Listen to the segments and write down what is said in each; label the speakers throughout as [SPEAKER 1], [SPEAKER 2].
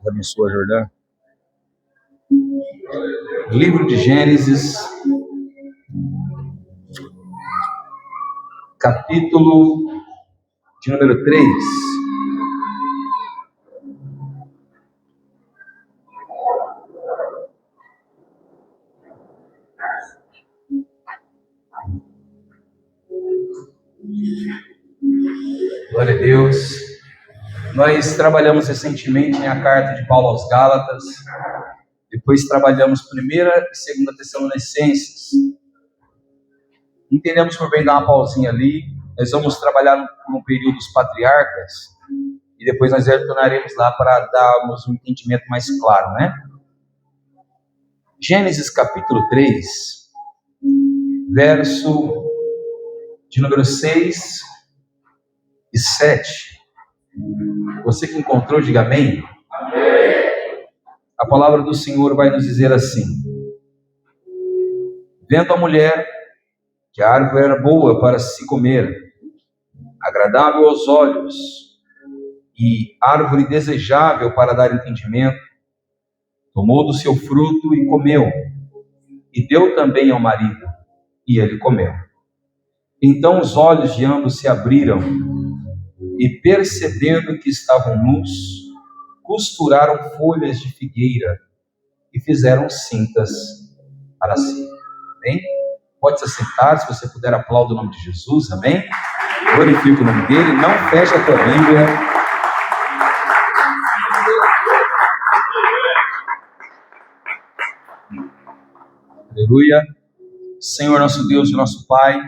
[SPEAKER 1] Abençoa, Jordão. Livro de Gênesis, capítulo de número 3. Glória a Deus. Nós trabalhamos recentemente a carta de Paulo aos Gálatas, depois trabalhamos 1ª e 2ª Tessalonicenses. Entendemos por bem dar uma pausinha ali. Nós vamos trabalhar no período dos patriarcas e depois nós retornaremos lá para darmos um entendimento mais claro, né? Gênesis capítulo 3, verso de número 6 e 7. Você que encontrou, diga amém. Amém. A palavra do Senhor vai nos dizer assim: vendo a mulher que a árvore era boa para se comer, agradável aos olhos e árvore desejável para dar entendimento, tomou do seu fruto e comeu, e deu também ao marido, e ele comeu. Então os olhos de ambos se abriram, e percebendo que estavam nus, costuraram folhas de figueira e fizeram cintas para si. Amém? Pode se assentar, se você puder, aplauda o nome de Jesus, amém? Glorifica o nome dele, não feche a tua Bíblia. Aleluia. Senhor nosso Deus e nosso Pai,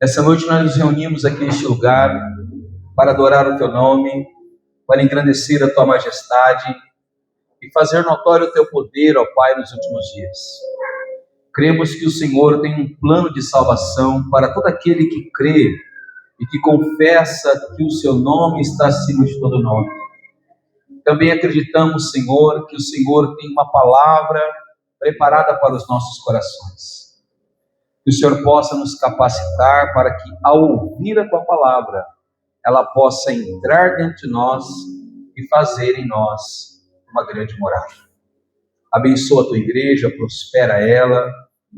[SPEAKER 1] essa noite nós nos reunimos aqui neste lugar para adorar o teu nome, para engrandecer a tua majestade e fazer notório o teu poder, ó Pai, nos últimos dias. Cremos que o Senhor tem um plano de salvação para todo aquele que crê e que confessa que o seu nome está acima de todo nome. Também acreditamos, Senhor, que o Senhor tem uma palavra preparada para os nossos corações. Que o Senhor possa nos capacitar para que, ao ouvir a tua palavra, ela possa entrar dentro de nós e fazer em nós uma grande morada. Abençoa a tua igreja, prospera ela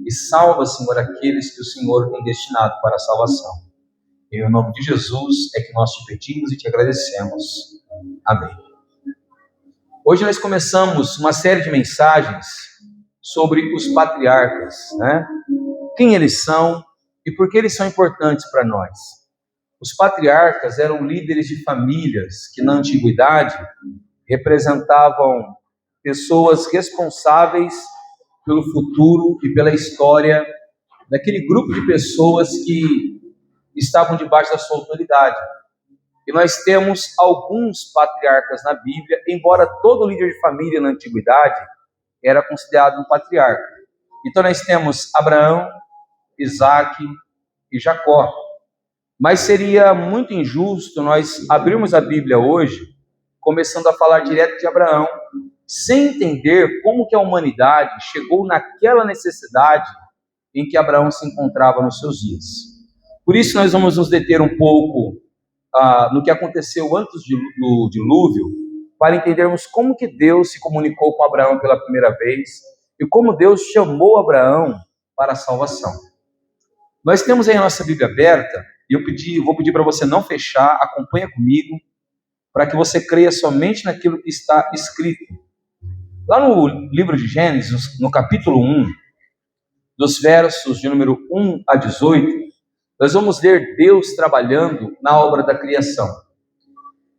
[SPEAKER 1] e salva, Senhor, aqueles que o Senhor tem destinado para a salvação. Em nome de Jesus é que nós te pedimos e te agradecemos. Amém. Hoje nós começamos uma série de mensagens sobre os patriarcas, né? Quem eles são e por que eles são importantes para nós. Os patriarcas eram líderes de famílias que na antiguidade representavam pessoas responsáveis pelo futuro e pela história daquele grupo de pessoas que estavam debaixo da sua autoridade. E nós temos alguns patriarcas na Bíblia, embora todo líder de família na antiguidade era considerado um patriarca. Então nós temos Abraão, Isaac e Jacó. Mas seria muito injusto nós abrirmos a Bíblia hoje, começando a falar direto de Abraão, sem entender como que a humanidade chegou naquela necessidade em que Abraão se encontrava nos seus dias. Por isso nós vamos nos deter um pouco no que aconteceu antes do dilúvio, para entendermos como que Deus se comunicou com Abraão pela primeira vez e como Deus chamou Abraão para a salvação. Nós temos aí a nossa Bíblia aberta, e eu vou pedir para você não fechar, acompanha comigo, para que você creia somente naquilo que está escrito. Lá no livro de Gênesis, no capítulo 1, dos versos de número 1 a 18, nós vamos ver Deus trabalhando na obra da criação.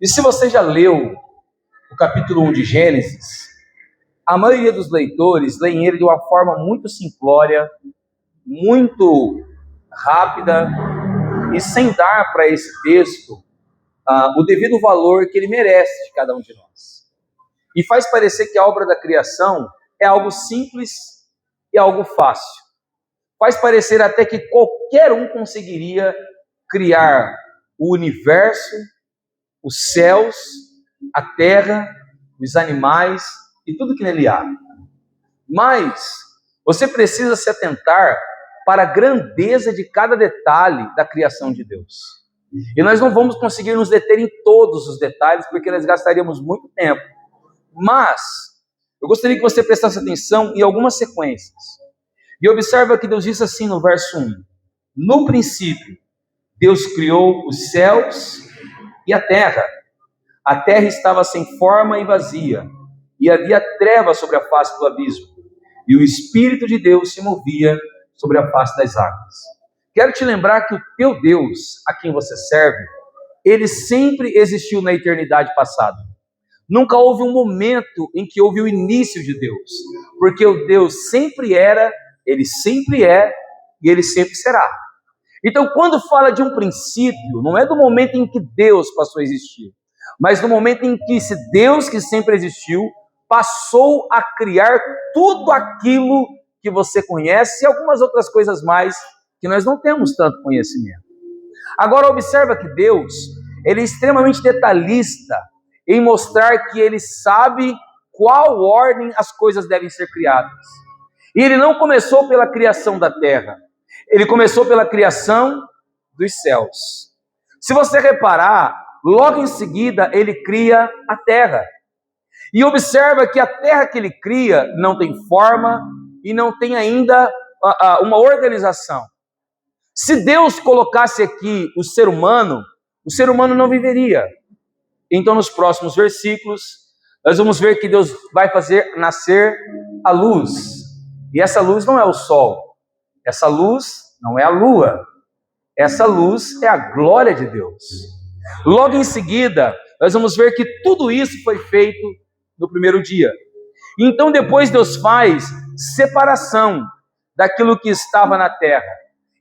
[SPEAKER 1] E se você já leu o capítulo 1 de Gênesis, a maioria dos leitores leem ele de uma forma muito simplória, muito rápida, e sem dar para esse texto o devido valor que ele merece de cada um de nós. E faz parecer que a obra da criação é algo simples e algo fácil. Faz parecer até que qualquer um conseguiria criar o universo, os céus, a terra, os animais e tudo que nele há. Mas você precisa se atentar para a grandeza de cada detalhe da criação de Deus. E nós não vamos conseguir nos deter em todos os detalhes, porque nós gastaríamos muito tempo. Mas eu gostaria que você prestasse atenção em algumas sequências. E observa que Deus diz assim no verso 1. No princípio, Deus criou os céus e a terra. A terra estava sem forma e vazia, e havia trevas sobre a face do abismo, e o Espírito de Deus se movia sobre a face das águas. Quero te lembrar que o teu Deus, a quem você serve, ele sempre existiu na eternidade passada. Nunca houve um momento em que houve o início de Deus, porque o Deus sempre era, ele sempre é e ele sempre será. Então, quando fala de um princípio, não é do momento em que Deus passou a existir, mas no momento em que esse Deus que sempre existiu passou a criar tudo aquilo que você conhece e algumas outras coisas mais que nós não temos tanto conhecimento. Agora observa que Deus, ele é extremamente detalhista em mostrar que ele sabe qual ordem as coisas devem ser criadas. E ele não começou pela criação da terra, ele começou pela criação dos céus. Se você reparar, logo em seguida ele cria a terra. E observa que a terra que ele cria não tem forma e não tem ainda uma organização. Se Deus colocasse aqui o ser humano não viveria. Então, nos próximos versículos, nós vamos ver que Deus vai fazer nascer a luz. E essa luz não é o sol. Essa luz não é a lua. Essa luz é a glória de Deus. Logo em seguida, nós vamos ver que tudo isso foi feito no primeiro dia. Então, depois Deus faz separação daquilo que estava na terra.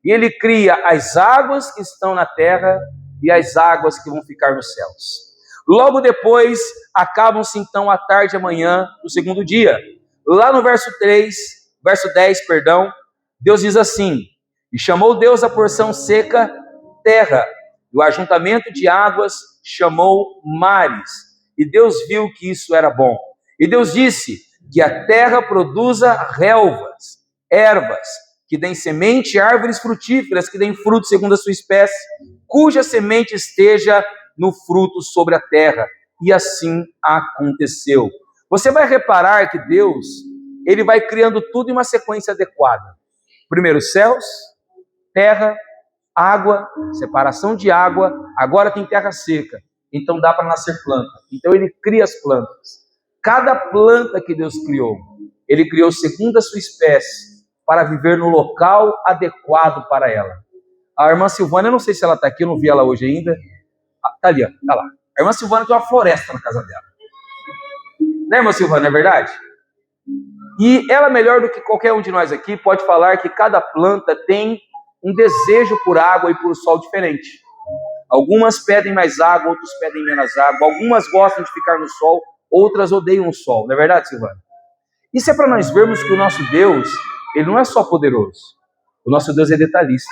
[SPEAKER 1] E ele cria as águas que estão na terra e as águas que vão ficar nos céus. Logo depois, acabam-se então a tarde e a manhã do segundo dia. Lá no verso 10, Deus diz assim: e chamou Deus a porção seca terra, e o ajuntamento de águas chamou mares. E Deus viu que isso era bom. E Deus disse que a terra produza relvas, ervas, que deem semente, árvores frutíferas, que deem fruto segundo a sua espécie, cuja semente esteja no fruto sobre a terra. E assim aconteceu. Você vai reparar que Deus, ele vai criando tudo em uma sequência adequada. Primeiro céus, terra, água, separação de água, agora tem terra seca, então dá para nascer planta. Então ele cria as plantas. Cada planta que Deus criou, ele criou segundo a sua espécie, para viver no local adequado para ela. A irmã Silvana, eu não sei se ela está aqui, eu não vi ela hoje ainda. Está ali, está lá. A irmã Silvana tem uma floresta na casa dela. Né, irmã Silvana, é verdade? E ela, melhor do que qualquer um de nós aqui, pode falar que cada planta tem um desejo por água e por sol diferente. Algumas pedem mais água, outras pedem menos água. Algumas gostam de ficar no sol, outras odeiam o sol. Não é verdade, Silvana? Isso é para nós vermos que o nosso Deus, ele não é só poderoso. O nosso Deus é detalhista.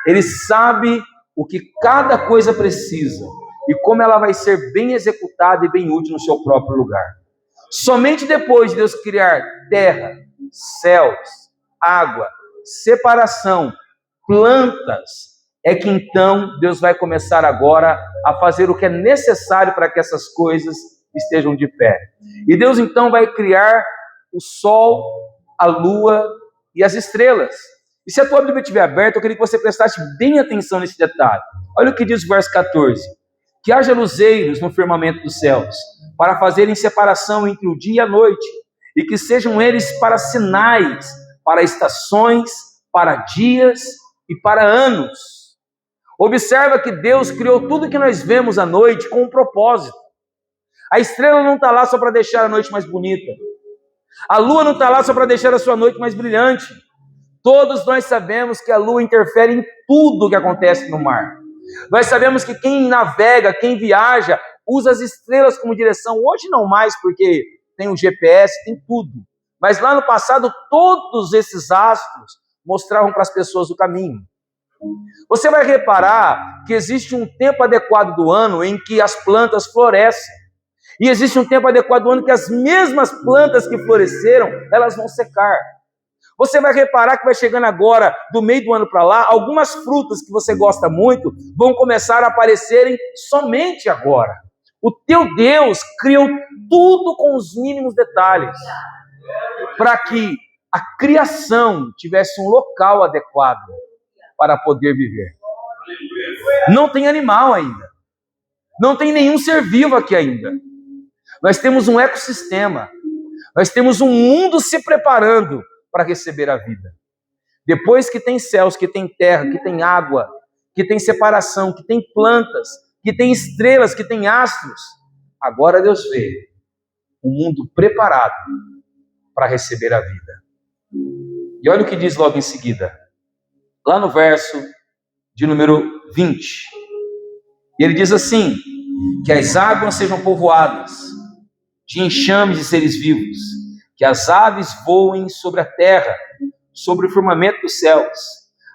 [SPEAKER 1] Ele sabe o que cada coisa precisa e como ela vai ser bem executada e bem útil no seu próprio lugar. Somente depois de Deus criar terra, céus, água, separação, plantas, é que então Deus vai começar agora a fazer o que é necessário para que essas coisas estejam de pé. E Deus então vai criar o sol, a lua e as estrelas. E se a tua Bíblia estiver aberta, eu queria que você prestasse bem atenção nesse detalhe. Olha o que diz o verso 14. Que haja luzeiros no firmamento dos céus, para fazerem separação entre o dia e a noite, e que sejam eles para sinais, para estações, para dias e para anos. Observa que Deus criou tudo que nós vemos à noite com um propósito. A estrela não está lá só para deixar a noite mais bonita. A lua não está lá só para deixar a sua noite mais brilhante. Todos nós sabemos que a lua interfere em tudo que acontece no mar. Nós sabemos que quem navega, quem viaja, usa as estrelas como direção. Hoje não mais, porque tem o GPS, tem tudo. Mas lá no passado, todos esses astros mostravam para as pessoas o caminho. Você vai reparar que existe um tempo adequado do ano em que as plantas florescem. E existe um tempo adequado do ano que as mesmas plantas que floresceram, elas vão secar. Você vai reparar que vai chegando agora, do meio do ano para lá, algumas frutas que você gosta muito vão começar a aparecerem somente agora. O teu Deus criou tudo com os mínimos detalhes, para que a criação tivesse um local adequado para poder viver. Não tem animal ainda. Não tem nenhum ser vivo aqui ainda. Nós temos um ecossistema. Nós temos um mundo se preparando para receber a vida. Depois que tem céus, que tem terra, que tem água, que tem separação, que tem plantas, que tem estrelas, que tem astros, agora Deus vê um mundo preparado para receber a vida. E olha o que diz logo em seguida, lá no verso de número 20. E ele diz assim: que as águas sejam povoadas de enxames de seres vivos, que as aves voem sobre a terra, sobre o firmamento dos céus.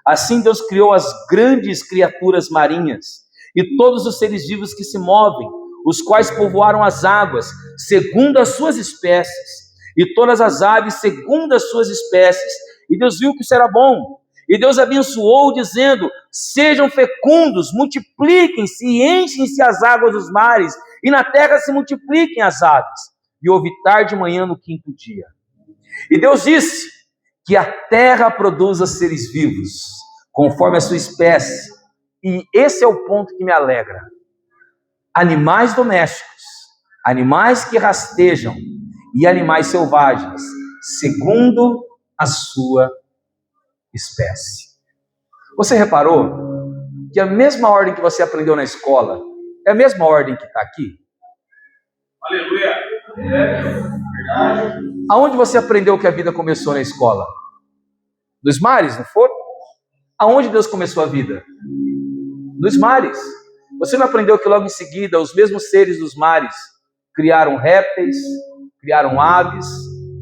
[SPEAKER 1] Assim Deus criou as grandes criaturas marinhas e todos os seres vivos que se movem, os quais povoaram as águas, segundo as suas espécies, e todas as aves segundo as suas espécies. E Deus viu que isso era bom. E Deus abençoou, dizendo: sejam fecundos, multipliquem-se e enchem-se as águas dos mares, e na terra se multipliquem as aves. E houve tarde e manhã no quinto dia. E Deus disse que a terra produza seres vivos, conforme a sua espécie. E esse é o ponto que me alegra. Animais domésticos, animais que rastejam, e animais selvagens, segundo a sua espécie. Você reparou que a mesma ordem que você aprendeu na escola é a mesma ordem que está aqui?
[SPEAKER 2] Aleluia! É verdade.
[SPEAKER 1] Aonde você aprendeu que a vida começou na escola? Nos mares, não foi? Aonde Deus começou a vida? Nos mares. Você não aprendeu que logo em seguida os mesmos seres dos mares criaram répteis, criaram aves,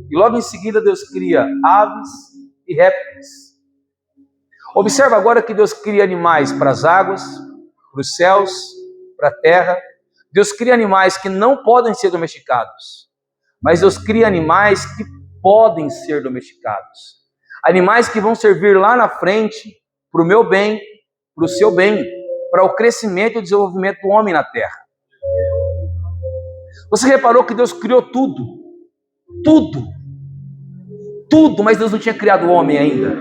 [SPEAKER 1] e logo em seguida Deus cria aves e répteis. Observa agora que Deus cria animais para as águas, para os céus, para a terra. Deus cria animais que não podem ser domesticados, mas Deus cria animais que podem ser domesticados. Animais que vão servir lá na frente para o meu bem, para o seu bem, para o crescimento e o desenvolvimento do homem na terra. Você reparou que Deus criou tudo, mas Deus não tinha criado o homem ainda.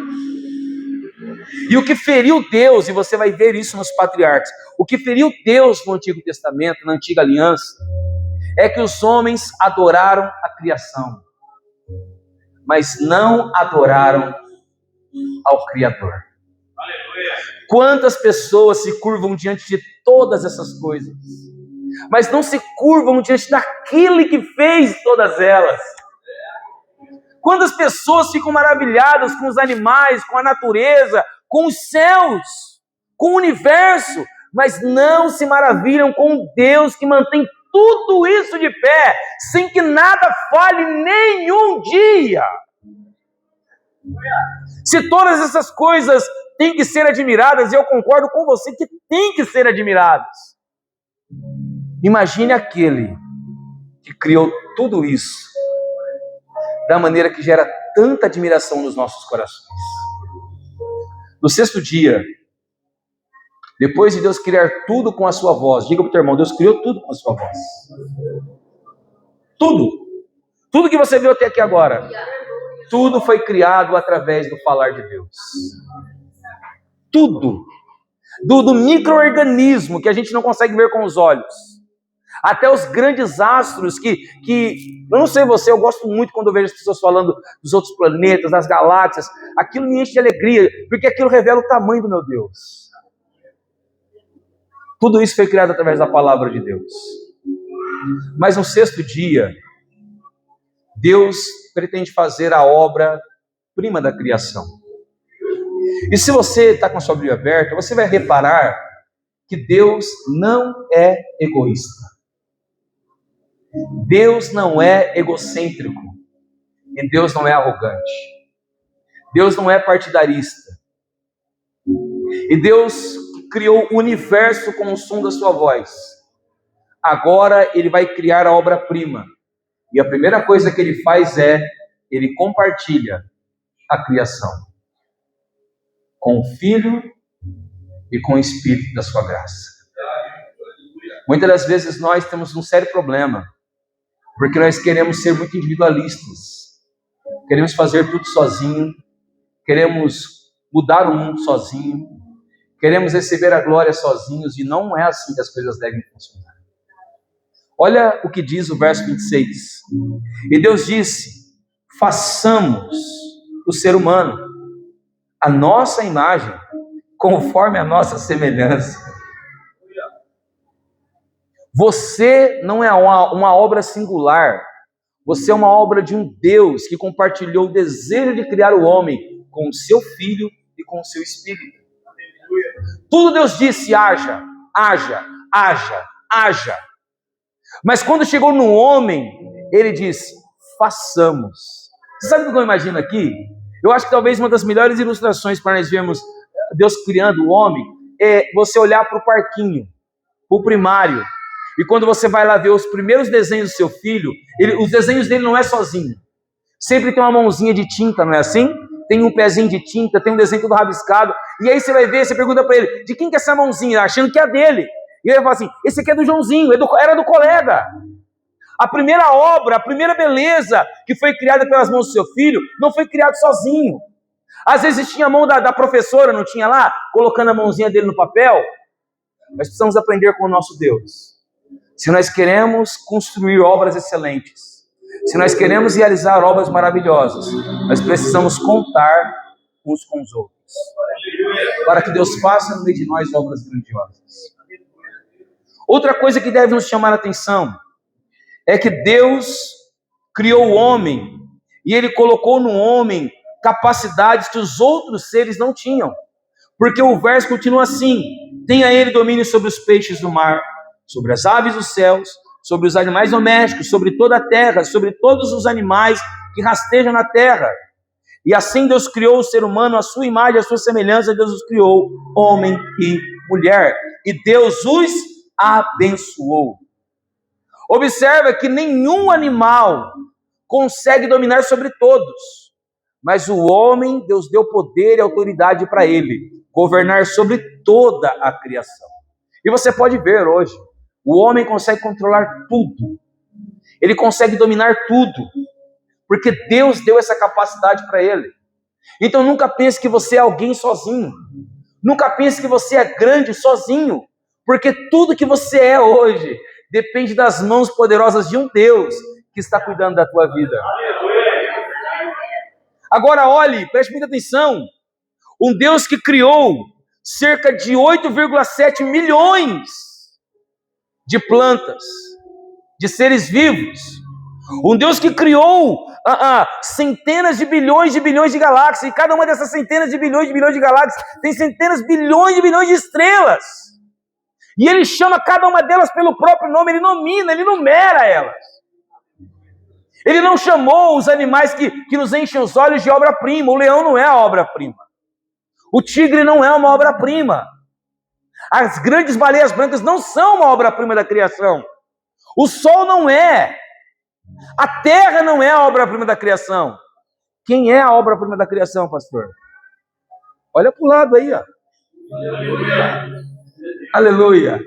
[SPEAKER 1] E o que feriu Deus, e você vai ver isso nos patriarcas, o que feriu Deus no Antigo Testamento, na Antiga Aliança, é que os homens adoraram a criação, mas não adoraram ao Criador.
[SPEAKER 2] Aleluia!
[SPEAKER 1] Quantas pessoas se curvam diante de todas essas coisas, mas não se curvam diante daquele que fez todas elas? Quantas pessoas ficam maravilhadas com os animais, com a natureza, com os céus, com o universo, mas não se maravilham com Deus que mantém tudo isso de pé, sem que nada falhe nenhum dia. Se todas essas coisas têm que ser admiradas, e eu concordo com você que tem que ser admiradas, imagine aquele que criou tudo isso da maneira que gera tanta admiração nos nossos corações. No sexto dia, depois de Deus criar tudo com a sua voz, diga para o teu irmão: Deus criou tudo com a sua voz. Tudo que você viu até aqui agora, tudo foi criado através do falar de Deus. Tudo. Do micro-organismo que a gente não consegue ver com os olhos, até os grandes astros que eu não sei você, eu gosto muito quando eu vejo as pessoas falando dos outros planetas, das galáxias. Aquilo me enche de alegria, porque aquilo revela o tamanho do meu Deus. Tudo isso foi criado através da palavra de Deus. Mas no sexto dia, Deus pretende fazer a obra-prima da criação. E se você está com a sua Bíblia aberta, você vai reparar que Deus não é egoísta. Deus não é egocêntrico. E Deus não é arrogante. Deus não é partidarista. E Deus criou o universo com o som da sua voz. Agora Ele vai criar a obra-prima. E a primeira coisa que Ele faz é, Ele compartilha a criação, com o Filho e com o Espírito da sua graça. Muitas das vezes nós temos um sério problema, porque nós queremos ser muito individualistas, queremos fazer tudo sozinho, queremos mudar o mundo sozinho, queremos receber a glória sozinhos, e não é assim que as coisas devem funcionar. Olha o que diz o verso 26. E Deus disse: façamos o ser humano a nossa imagem, conforme a nossa semelhança. Você não é uma obra singular, você é uma obra de um Deus que compartilhou o desejo de criar o homem com o seu Filho e com o seu Espírito. Tudo Deus disse: haja, haja, haja, haja. Mas quando chegou no homem, ele disse: façamos. Você sabe o que eu imagino aqui? Eu acho que talvez uma das melhores ilustrações para nós vermos Deus criando o homem é você olhar para o parquinho, para o primário, e quando você vai lá ver os primeiros desenhos do seu filho, os desenhos dele não é sozinho. Sempre tem uma mãozinha de tinta, não é assim? Tem um pezinho de tinta, tem um desenho todo rabiscado, e aí você vai ver, você pergunta para ele: de quem que é essa mãozinha? Achando que é dele. E ele vai falar assim: esse aqui é do Joãozinho, era do colega. A primeira obra, a primeira beleza que foi criada pelas mãos do seu filho, não foi criado sozinho. Às vezes tinha a mão da professora, não tinha lá? Colocando a mãozinha dele no papel. Nós precisamos aprender com o nosso Deus. Se nós queremos construir obras excelentes, se nós queremos realizar obras maravilhosas, nós precisamos contar uns com os outros, para que Deus faça no meio de nós obras grandiosas. Outra coisa que deve nos chamar a atenção é que Deus criou o homem e Ele colocou no homem capacidades que os outros seres não tinham. Porque o verso continua assim: tenha Ele domínio sobre os peixes do mar, sobre as aves dos céus, sobre os animais domésticos, sobre toda a terra, sobre todos os animais que rastejam na terra. E assim Deus criou o ser humano, a sua imagem, a sua semelhança, Deus os criou, homem e mulher. E Deus os abençoou. Observa que nenhum animal consegue dominar sobre todos, mas o homem, Deus deu poder e autoridade para ele governar sobre toda a criação. E você pode ver hoje, o homem consegue controlar tudo, ele consegue dominar tudo, porque Deus deu essa capacidade para ele. Então nunca pense que você é alguém sozinho, nunca pense que você é grande sozinho, porque tudo que você é hoje depende das mãos poderosas de um Deus que está cuidando da tua vida. Agora olhe, preste muita atenção, um Deus que criou cerca de 8,7 milhões de plantas, de seres vivos, um Deus que criou centenas de bilhões de galáxias, e cada uma dessas centenas de bilhões de galáxias tem centenas bilhões de bilhões de estrelas, e Ele chama cada uma delas pelo próprio nome, Ele nomina, Ele numera elas. Ele não chamou os animais que nos enchem os olhos de obra-prima. O leão não é a obra-prima, o tigre não é uma obra-prima, as grandes baleias brancas não são uma obra-prima da criação, o sol não é, a terra não é a obra-prima da criação. Quem é a obra-prima da criação, pastor? Olha para o lado aí, ó. Aleluia. Aleluia.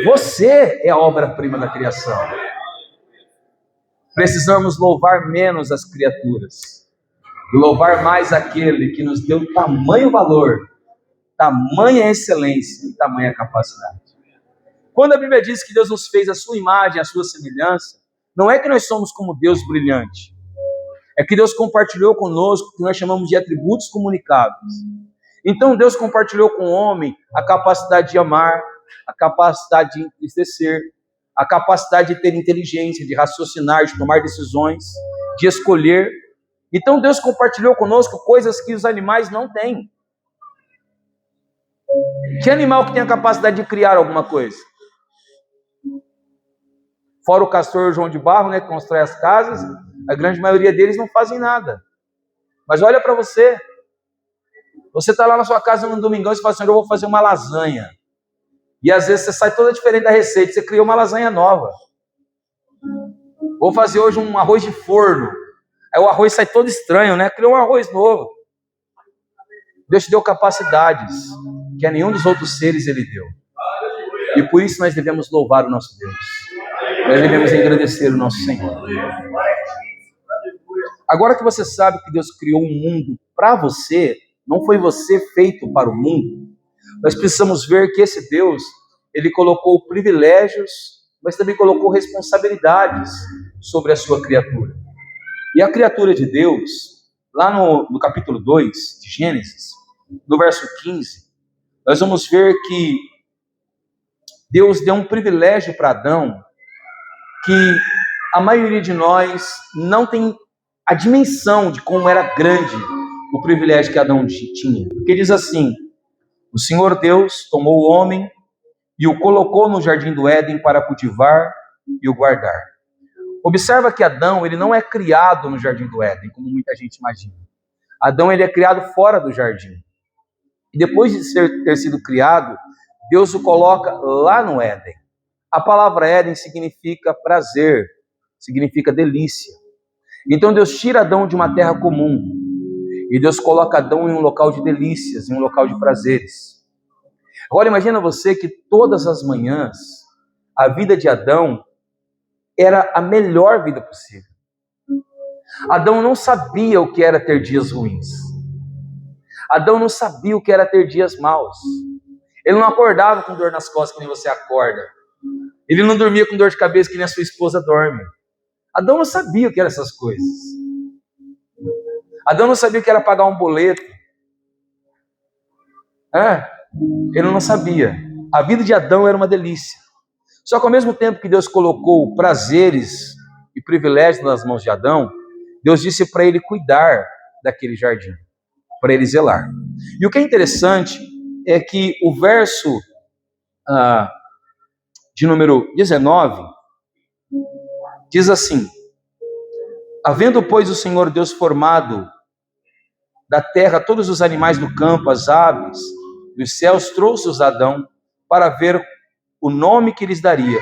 [SPEAKER 1] Você é a obra-prima da criação. Precisamos louvar menos as criaturas, louvar mais aquele que nos deu tamanho valor, tamanha excelência e tamanha capacidade. Quando a Bíblia diz que Deus nos fez a sua imagem, a sua semelhança, não é que nós somos como Deus brilhante, é que Deus compartilhou conosco o que nós chamamos de atributos comunicáveis. Então Deus compartilhou com o homem a capacidade de amar, a capacidade de entristecer, a capacidade de ter inteligência, de raciocinar, de tomar decisões, de escolher. Então Deus compartilhou conosco coisas que os animais não têm. Que animal que tem a capacidade de criar alguma coisa? Fora o castor João de Barro, né, que constrói as casas, a grande maioria deles não fazem nada. Mas olha para você. Você está lá na sua casa no domingão e você fala assim: eu vou fazer uma lasanha. E às vezes você sai toda diferente da receita, você criou uma lasanha nova. Vou fazer hoje um arroz de forno. Aí o arroz sai todo estranho, né? Criou um arroz novo. Deus te deu capacidades que a nenhum dos outros seres Ele deu. E por isso nós devemos louvar o nosso Deus. Nós devemos agradecer o nosso Senhor. Agora que você sabe que Deus criou um mundo para você, não foi você feito para o mundo, nós precisamos ver que esse Deus, Ele colocou privilégios, mas também colocou responsabilidades sobre a sua criatura. E a criatura de Deus, lá no capítulo 2 de Gênesis, no verso 15, nós vamos ver que Deus deu um privilégio para Adão que a maioria de nós não tem a dimensão de como era grande o privilégio que Adão tinha. Porque diz assim: o Senhor Deus tomou o homem e o colocou no jardim do Éden para cultivar e o guardar. Observa que Adão, ele não é criado no jardim do Éden, como muita gente imagina. Adão, ele é criado fora do jardim. E depois de ter sido criado, Deus o coloca lá no Éden. A palavra Éden significa prazer, significa delícia. Então Deus tira Adão de uma terra comum e Deus coloca Adão em um local de delícias, em um local de prazeres. Agora imagina você que todas as manhãs a vida de Adão era a melhor vida possível. Adão não sabia o que era ter dias ruins. Adão não sabia o que era ter dias maus. Ele não acordava com dor nas costas que nem você acorda. Ele não dormia com dor de cabeça que nem a sua esposa dorme. Adão não sabia o que eram essas coisas. Adão não sabia o que era pagar um boleto. Ele não sabia. A vida de Adão era uma delícia. Só que ao mesmo tempo que Deus colocou prazeres e privilégios nas mãos de Adão, Deus disse para ele cuidar daquele jardim, para ele zelar. E o que é interessante é que o verso de número 19 diz assim: havendo, pois, o Senhor Deus formado da terra todos os animais do campo, as aves dos céus, trouxe-os a Adão para ver o nome que lhes daria.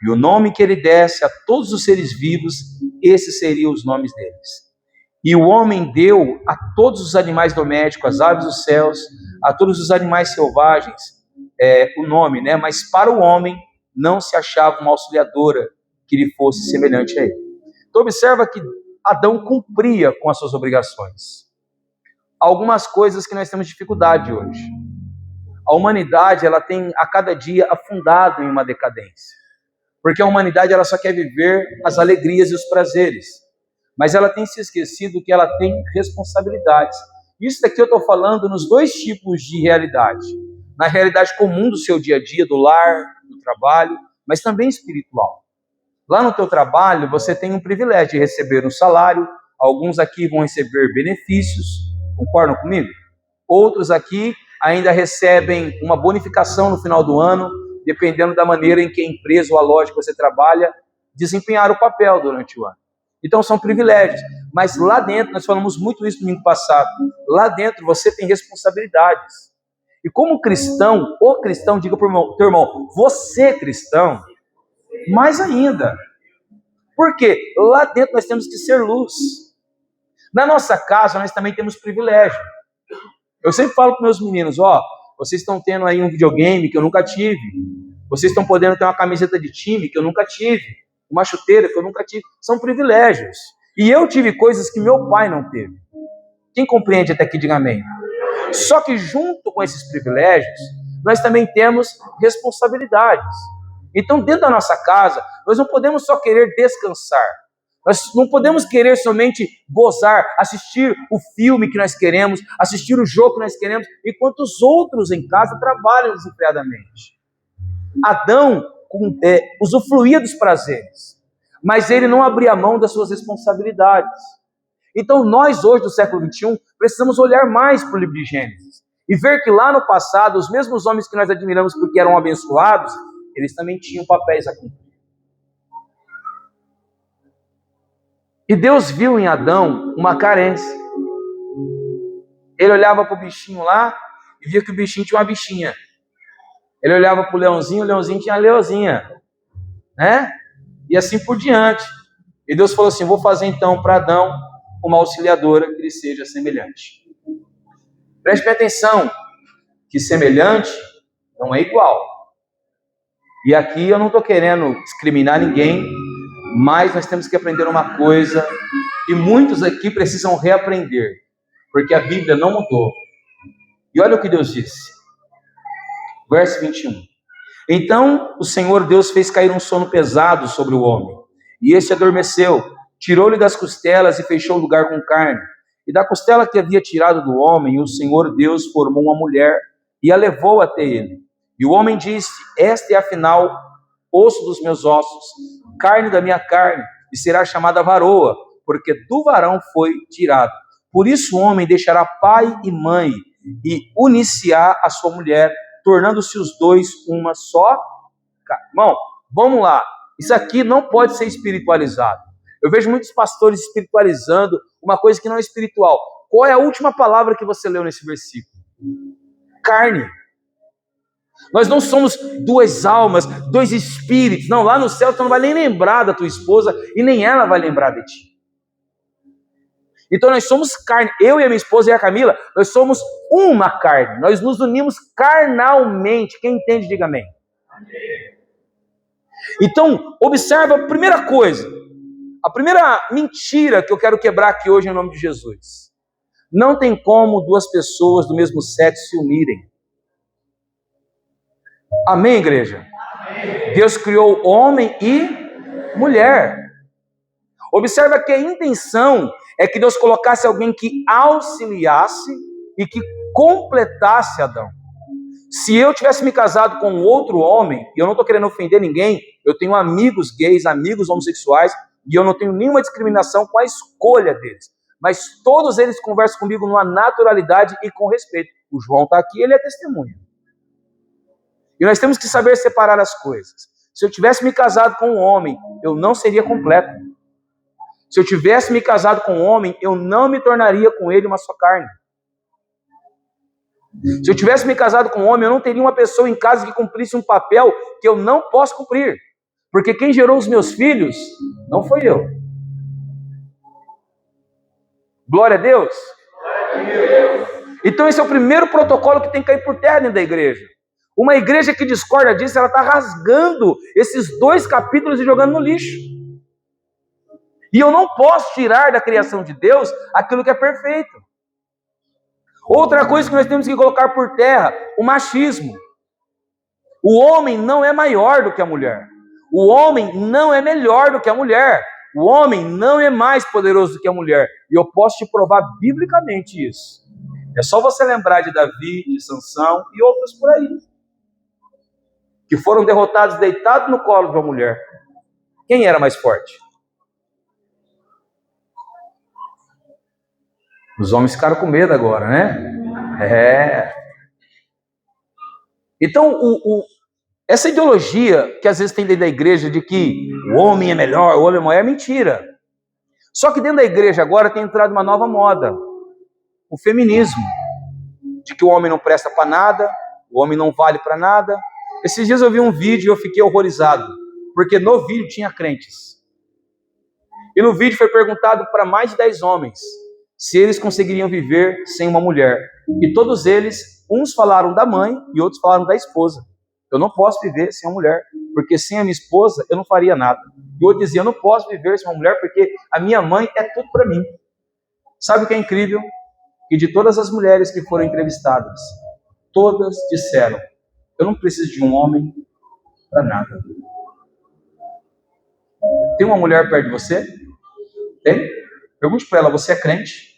[SPEAKER 1] E o nome que ele desse a todos os seres vivos, esses seriam os nomes deles. E o homem deu a todos os animais domésticos, as aves dos céus, a todos os animais selvagens, o nome, né? Mas para o homem não se achava uma auxiliadora que lhe fosse semelhante a ele. Então observa que Adão cumpria com as suas obrigações. Algumas coisas que nós temos dificuldade hoje. A humanidade, ela tem a cada dia afundado em uma decadência. Porque a humanidade, ela só quer viver as alegrias e os prazeres. Mas ela tem se esquecido que ela tem responsabilidades. Isso daqui eu estou falando nos dois tipos de realidade. Na realidade comum do seu dia a dia, do lar, do trabalho, mas também espiritual. Lá no teu trabalho, você tem um privilégio de receber um salário. Alguns aqui vão receber benefícios, concordam comigo? Outros aqui ainda recebem uma bonificação no final do ano, dependendo da maneira em que a empresa ou a loja que você trabalha desempenhar o papel durante o ano. Então são privilégios, mas lá dentro, nós falamos muito isso no domingo passado, lá dentro você tem responsabilidades. E como cristão, o cristão, diga para o teu irmão, você cristão, mais ainda. Por quê? Lá dentro nós temos que ser luz. Na nossa casa nós também temos privilégio. Eu sempre falo para meus meninos, vocês estão tendo aí um videogame que eu nunca tive. Vocês estão podendo ter uma camiseta de time que eu nunca tive. Uma chuteira que eu nunca tive. São privilégios. E eu tive coisas que meu pai não teve. Quem compreende até aqui, diga amém. Só que junto com esses privilégios, nós também temos responsabilidades. Então, dentro da nossa casa, nós não podemos só querer descansar. Nós não podemos querer somente gozar, assistir o filme que nós queremos, assistir o jogo que nós queremos, enquanto os outros em casa trabalham desempregadamente. Adão usufruía dos prazeres, mas ele não abria mão das suas responsabilidades. Então nós hoje do século XXI precisamos olhar mais para o livro de Gênesis e ver que lá no passado os mesmos homens que nós admiramos porque eram abençoados, eles também tinham papéis a cumprir. E Deus viu em Adão uma carência. Ele olhava para o bichinho lá e via que o bichinho tinha uma bichinha. Ele olhava para o leãozinho tinha a leãozinha. Né? E assim por diante. E Deus falou assim, vou fazer então para Adão uma auxiliadora que lhe seja semelhante. Preste bem atenção, que semelhante não é igual. E aqui eu não estou querendo discriminar ninguém, mas nós temos que aprender uma coisa, e muitos aqui precisam reaprender, porque a Bíblia não mudou. E olha o que Deus disse, verso 21. Então o Senhor Deus fez cair um sono pesado sobre o homem, e este adormeceu, tirou-lhe das costelas e fechou o lugar com carne. E da costela que havia tirado do homem, o Senhor Deus formou uma mulher e a levou até ele. E o homem disse: esta é afinal osso dos meus ossos, carne da minha carne, e será chamada varoa, porque do varão foi tirado. Por isso o homem deixará pai e mãe e unir-se-á a sua mulher, tornando-se os dois uma só carne. Irmão, vamos lá. Isso aqui não pode ser espiritualizado. Eu vejo muitos pastores espiritualizando uma coisa que não é espiritual. Qual é a última palavra que você leu nesse versículo? Carne. Nós não somos duas almas, dois espíritos. Não, lá no céu você não vai nem lembrar da tua esposa e nem ela vai lembrar de ti. Então nós somos carne. Eu e a minha esposa e a Camila, nós somos uma carne. Nós nos unimos carnalmente. Quem entende, diga amém. Então, observa a primeira coisa. A primeira mentira que eu quero quebrar aqui hoje em nome de Jesus. Não tem como duas pessoas do mesmo sexo se unirem. Amém, igreja? Amém. Deus criou homem e mulher. Observa que a intenção é que Deus colocasse alguém que auxiliasse e que completasse Adão. Se eu tivesse me casado com outro homem, e eu não estou querendo ofender ninguém, eu tenho amigos gays, amigos homossexuais, e eu não tenho nenhuma discriminação com a escolha deles. Mas todos eles conversam comigo numa naturalidade e com respeito. O João está aqui, ele é testemunha. E nós temos que saber separar as coisas. Se eu tivesse me casado com um homem, eu não seria completo. Se eu tivesse me casado com um homem, eu não me tornaria com ele uma só carne. Se eu tivesse me casado com um homem, eu não teria uma pessoa em casa que cumprisse um papel que eu não posso cumprir. Porque quem gerou os meus filhos não foi eu. Glória a Deus. Então esse é o primeiro protocolo que tem que cair por terra dentro da igreja. Uma igreja que discorda disso, ela está rasgando esses 2 capítulos e jogando no lixo. E eu não posso tirar da criação de Deus aquilo que é perfeito. Outra coisa que nós temos que colocar por terra, o machismo. O homem não é maior do que a mulher. O homem não é melhor do que a mulher. O homem não é mais poderoso do que a mulher. E eu posso te provar biblicamente isso. É só você lembrar de Davi, de Sansão e outros por aí, que foram derrotados deitados no colo de uma mulher. Quem era mais forte? Os homens ficaram com medo agora, né? Então, essa ideologia que às vezes tem dentro da igreja de que o homem é melhor, o homem é maior, é mentira. Só que dentro da igreja agora tem entrado uma nova moda. O feminismo. De que o homem não presta para nada, o homem não vale para nada. Esses dias eu vi um vídeo e eu fiquei horrorizado. Porque no vídeo tinha crentes. E no vídeo foi perguntado para mais de 10 homens se eles conseguiriam viver sem uma mulher. E todos eles, uns falaram da mãe e outros falaram da esposa. Eu não posso viver sem uma mulher, porque sem a minha esposa eu não faria nada. E outro dizia, eu não posso viver sem uma mulher, porque a minha mãe é tudo para mim. Sabe o que é incrível? Que de todas as mulheres que foram entrevistadas, todas disseram, eu não preciso de um homem para nada. Tem uma mulher perto de você? Tem? Pergunte para ela, você é crente?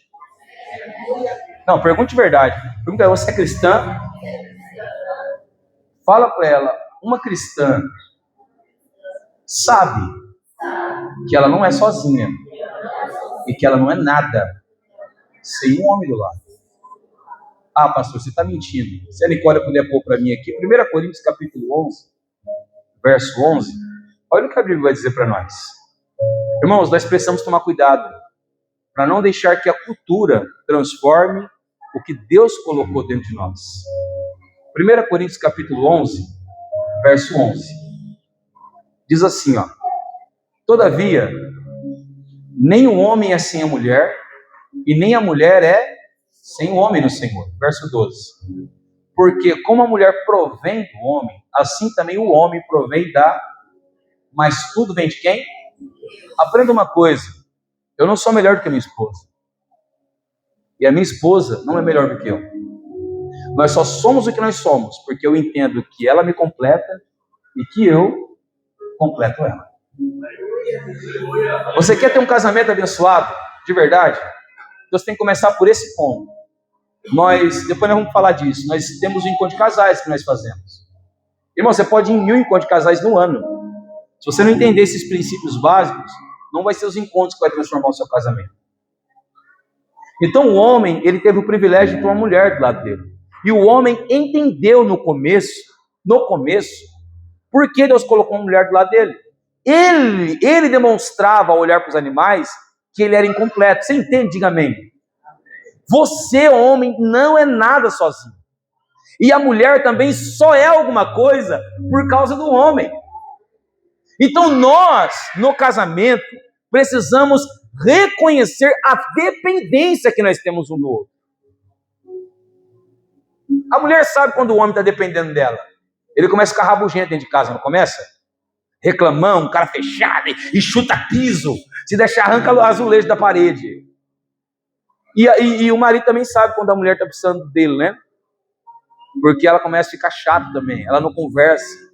[SPEAKER 1] Não, pergunte de verdade. Pergunte para ela, você é cristã? Fala para ela, uma cristã sabe que ela não é sozinha e que ela não é nada sem um homem do lado. Ah, pastor, você está mentindo. Se a Nicole puder pôr para mim aqui, 1 Coríntios capítulo 11, verso 11, olha o que a Bíblia vai dizer para nós. Irmãos, nós precisamos tomar cuidado para não deixar que a cultura transforme o que Deus colocou dentro de nós. 1 Coríntios capítulo 11, verso 11, diz assim, ó: todavia, nem o homem é sem a mulher, e nem a mulher é sem o homem no Senhor. Verso 12. Porque como a mulher provém do homem, assim também o homem provém da... Mas tudo vem de quem? Aprenda uma coisa. Eu não sou melhor do que a minha esposa. E a minha esposa não é melhor do que eu. Nós só somos o que nós somos, porque eu entendo que ela me completa e que eu completo ela. Você quer ter um casamento abençoado, de verdade? Você tem que começar por esse ponto. Depois nós vamos falar disso. Nós temos o encontro de casais que nós fazemos. Irmão, você pode ir em 1000 encontros de casais no ano. Se você não entender esses princípios básicos, não vai ser os encontros que vai transformar o seu casamento. Então o homem, ele teve o privilégio de ter uma mulher do lado dele. E o homem entendeu no começo, por que Deus colocou uma mulher do lado dele. Ele demonstrava ao olhar para os animais que ele era incompleto. Você entende? Diga amém. Você, homem, não é nada sozinho. E a mulher também só é alguma coisa por causa do homem. Então nós, no casamento, precisamos reconhecer a dependência que nós temos um do outro. A mulher sabe quando o homem está dependendo dela. Ele começa a ficar rabugento dentro de casa, não começa? Reclamão, cara fechado, e chuta piso. Se deixar, arranca o azulejo da parede. E o marido também sabe quando a mulher está precisando dele, né? Porque ela começa a ficar chata também. Ela não conversa.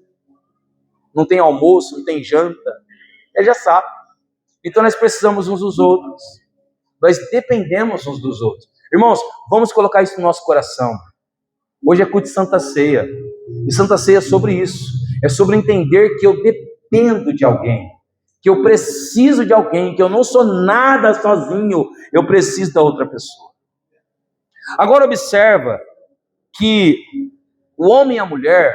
[SPEAKER 1] Não tem almoço, não tem janta. Ele já sabe. Então nós precisamos uns dos outros. Nós dependemos uns dos outros. Irmãos, vamos colocar isso no nosso coração. Hoje é culto de Santa Ceia. E Santa Ceia é sobre isso. É sobre entender que eu dependo de alguém. Que eu preciso de alguém. Que eu não sou nada sozinho. Eu preciso da outra pessoa. Agora observa que o homem e a mulher,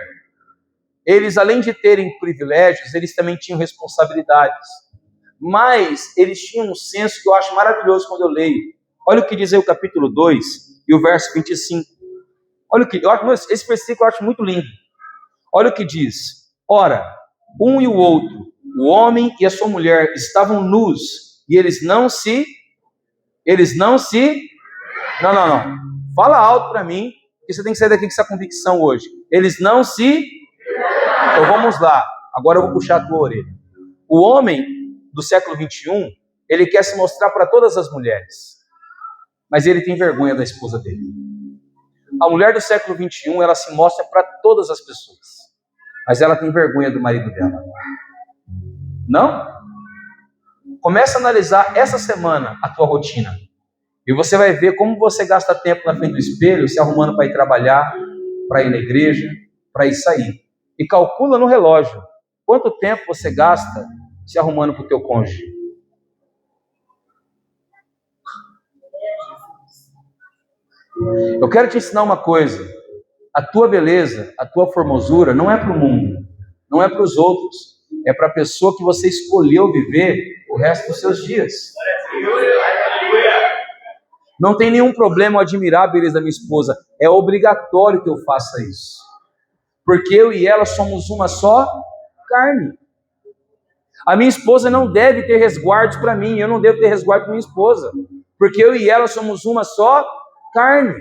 [SPEAKER 1] eles além de terem privilégios, eles também tinham responsabilidades. Mas eles tinham um senso que eu acho maravilhoso quando eu leio. Olha o que diz aí o capítulo 2 e o verso 25. Olha o que, esse versículo eu acho muito lindo. Olha o que diz. Ora, um e o outro, o homem e a sua mulher, estavam nus e eles não. Não. Fala alto para mim, que você tem que sair daqui com essa convicção hoje. Eles não se... Então vamos lá. Agora eu vou puxar a tua orelha. O homem do século 21, ele quer se mostrar para todas as mulheres. Mas ele tem vergonha da esposa dele. A mulher do século 21, ela se mostra para todas as pessoas. Mas ela tem vergonha do marido dela. Não? Começa a analisar essa semana a tua rotina. E você vai ver como você gasta tempo na frente do espelho, se arrumando para ir trabalhar, para ir na igreja, para ir sair. E calcula no relógio quanto tempo você gasta se arrumando para o teu cônjuge. Eu quero te ensinar uma coisa. A tua beleza, a tua formosura não é para o mundo, não é para os outros. É para a pessoa que você escolheu viver o resto dos seus dias. Não tem nenhum problema eu admirar a beleza da minha esposa. É obrigatório que eu faça isso. Porque eu e ela somos uma só carne. A minha esposa não deve ter resguardos para mim. Eu não devo ter resguardo para minha esposa. Porque eu e ela somos uma só carne.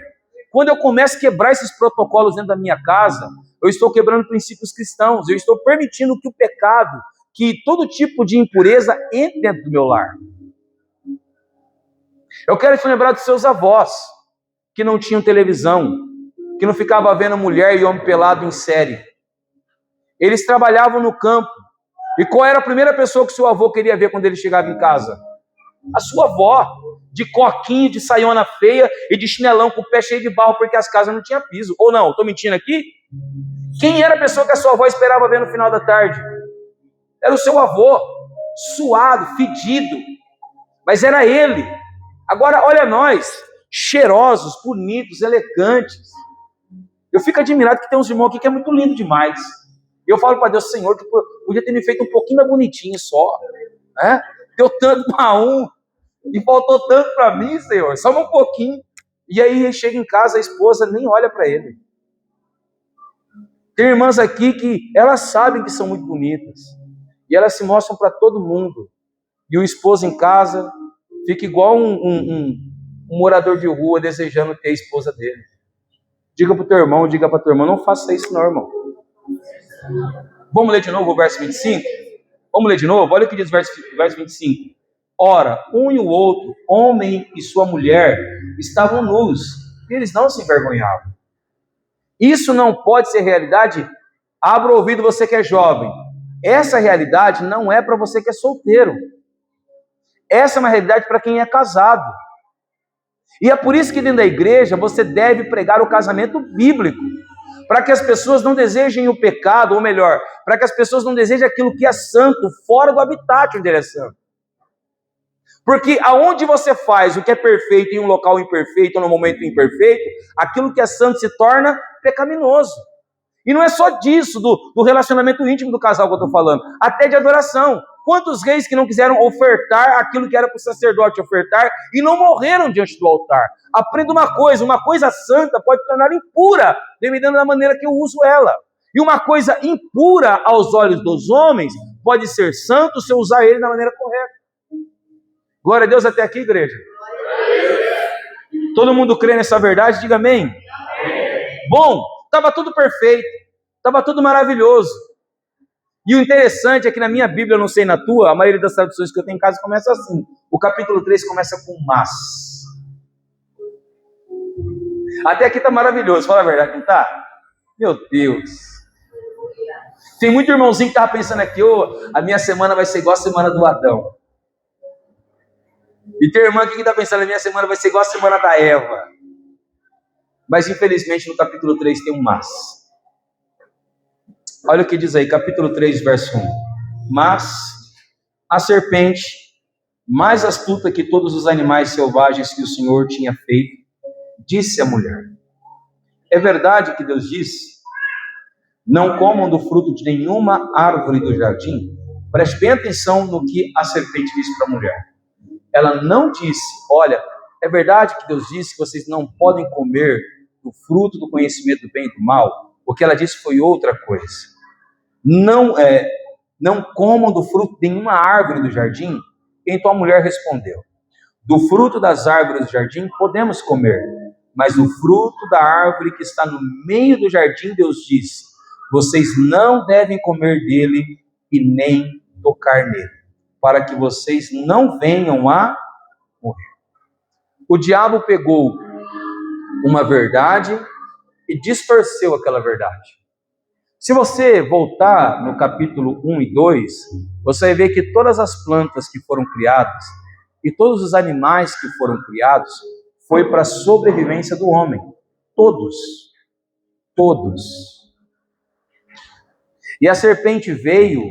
[SPEAKER 1] Quando eu começo a quebrar esses protocolos dentro da minha casa, eu estou quebrando princípios cristãos. Eu estou permitindo que o pecado, que todo tipo de impureza entre dentro do meu lar. Eu quero te lembrar dos seus avós, que não tinham televisão, que não ficavam vendo mulher e homem pelado em série. Eles trabalhavam no campo. E qual era a primeira pessoa que seu avô queria ver quando ele chegava em casa? A sua avó, de coquinho, de saiona feia e de chinelão com o pé cheio de barro, porque as casas não tinham piso. Ou não, estou mentindo aqui? Quem era a pessoa que a sua avó esperava ver no final da tarde? Era o seu avô, suado, fedido. Mas era ele. Agora, olha nós, cheirosos, bonitos, elegantes. Eu fico admirado que tem uns irmãos aqui que é muito lindo demais. E eu falo para Deus, Senhor, que podia ter me feito um pouquinho mais bonitinho só. Né? Deu tanto para um e faltou tanto para mim, Senhor. Só um pouquinho. E aí ele chega em casa, a esposa nem olha para ele. Tem irmãs aqui que elas sabem que são muito bonitas. E elas se mostram para todo mundo. E o esposo em casa fica igual um morador de rua desejando ter a esposa dele. Diga para o teu irmão, diga para a tua irmã, não faça isso não, irmão. Vamos ler de novo o verso 25? Vamos ler de novo? Olha o que diz o verso 25. Ora, um e o outro, homem e sua mulher, estavam nus, e eles não se envergonhavam. Isso não pode ser realidade. Abra o ouvido, você que é jovem. Essa realidade não é para você que é solteiro. Essa é uma realidade para quem é casado. E é por isso que dentro da igreja você deve pregar o casamento bíblico, para que as pessoas não desejem o pecado, ou melhor, para que as pessoas não desejem aquilo que é santo fora do habitat onde ele é santo. Porque aonde você faz o que é perfeito em um local imperfeito ou no momento imperfeito, aquilo que é santo se torna pecaminoso. E não é só disso, do relacionamento íntimo do casal que eu estou falando, até de adoração. Quantos reis que não quiseram ofertar aquilo que era para o sacerdote ofertar e não morreram diante do altar? Aprenda uma coisa santa pode tornar impura, dependendo da maneira que eu uso ela. E uma coisa impura aos olhos dos homens pode ser santo se eu usar ele da maneira correta. Glória a Deus até aqui, igreja. Todo mundo crê nessa verdade? Diga amém. Bom, estava tudo perfeito, estava tudo maravilhoso. E o interessante é que na minha Bíblia, eu não sei na tua, a maioria das traduções que eu tenho em casa começa assim. O capítulo 3 começa com mas. Até aqui está maravilhoso, fala a verdade, não está? Meu Deus. Tem muito irmãozinho que estava pensando aqui, a minha semana vai ser igual a semana do Adão. E tem irmã aqui que está pensando, a minha semana vai ser igual a semana da Eva. Mas infelizmente no capítulo 3 tem um mas. Olha o que diz aí, capítulo 3, verso 1. Mas a serpente, mais astuta que todos os animais selvagens que o Senhor tinha feito, disse à mulher: é verdade que Deus disse, não comam do fruto de nenhuma árvore do jardim? Preste bem atenção no que a serpente disse para a mulher. Ela não disse, olha, é verdade que Deus disse que vocês não podem comer do fruto do conhecimento do bem e do mal? O que ela disse foi outra coisa. Não comam do fruto de nenhuma árvore do jardim? Então a mulher respondeu: do fruto das árvores do jardim podemos comer, mas do fruto da árvore que está no meio do jardim, Deus disse, vocês não devem comer dele e nem tocar nele, para que vocês não venham a morrer. O diabo pegou uma verdade e distorceu aquela verdade. Se você voltar no capítulo 1 e 2, você vai ver que todas as plantas que foram criadas e todos os animais que foram criados foi para a sobrevivência do homem. Todos. E a serpente veio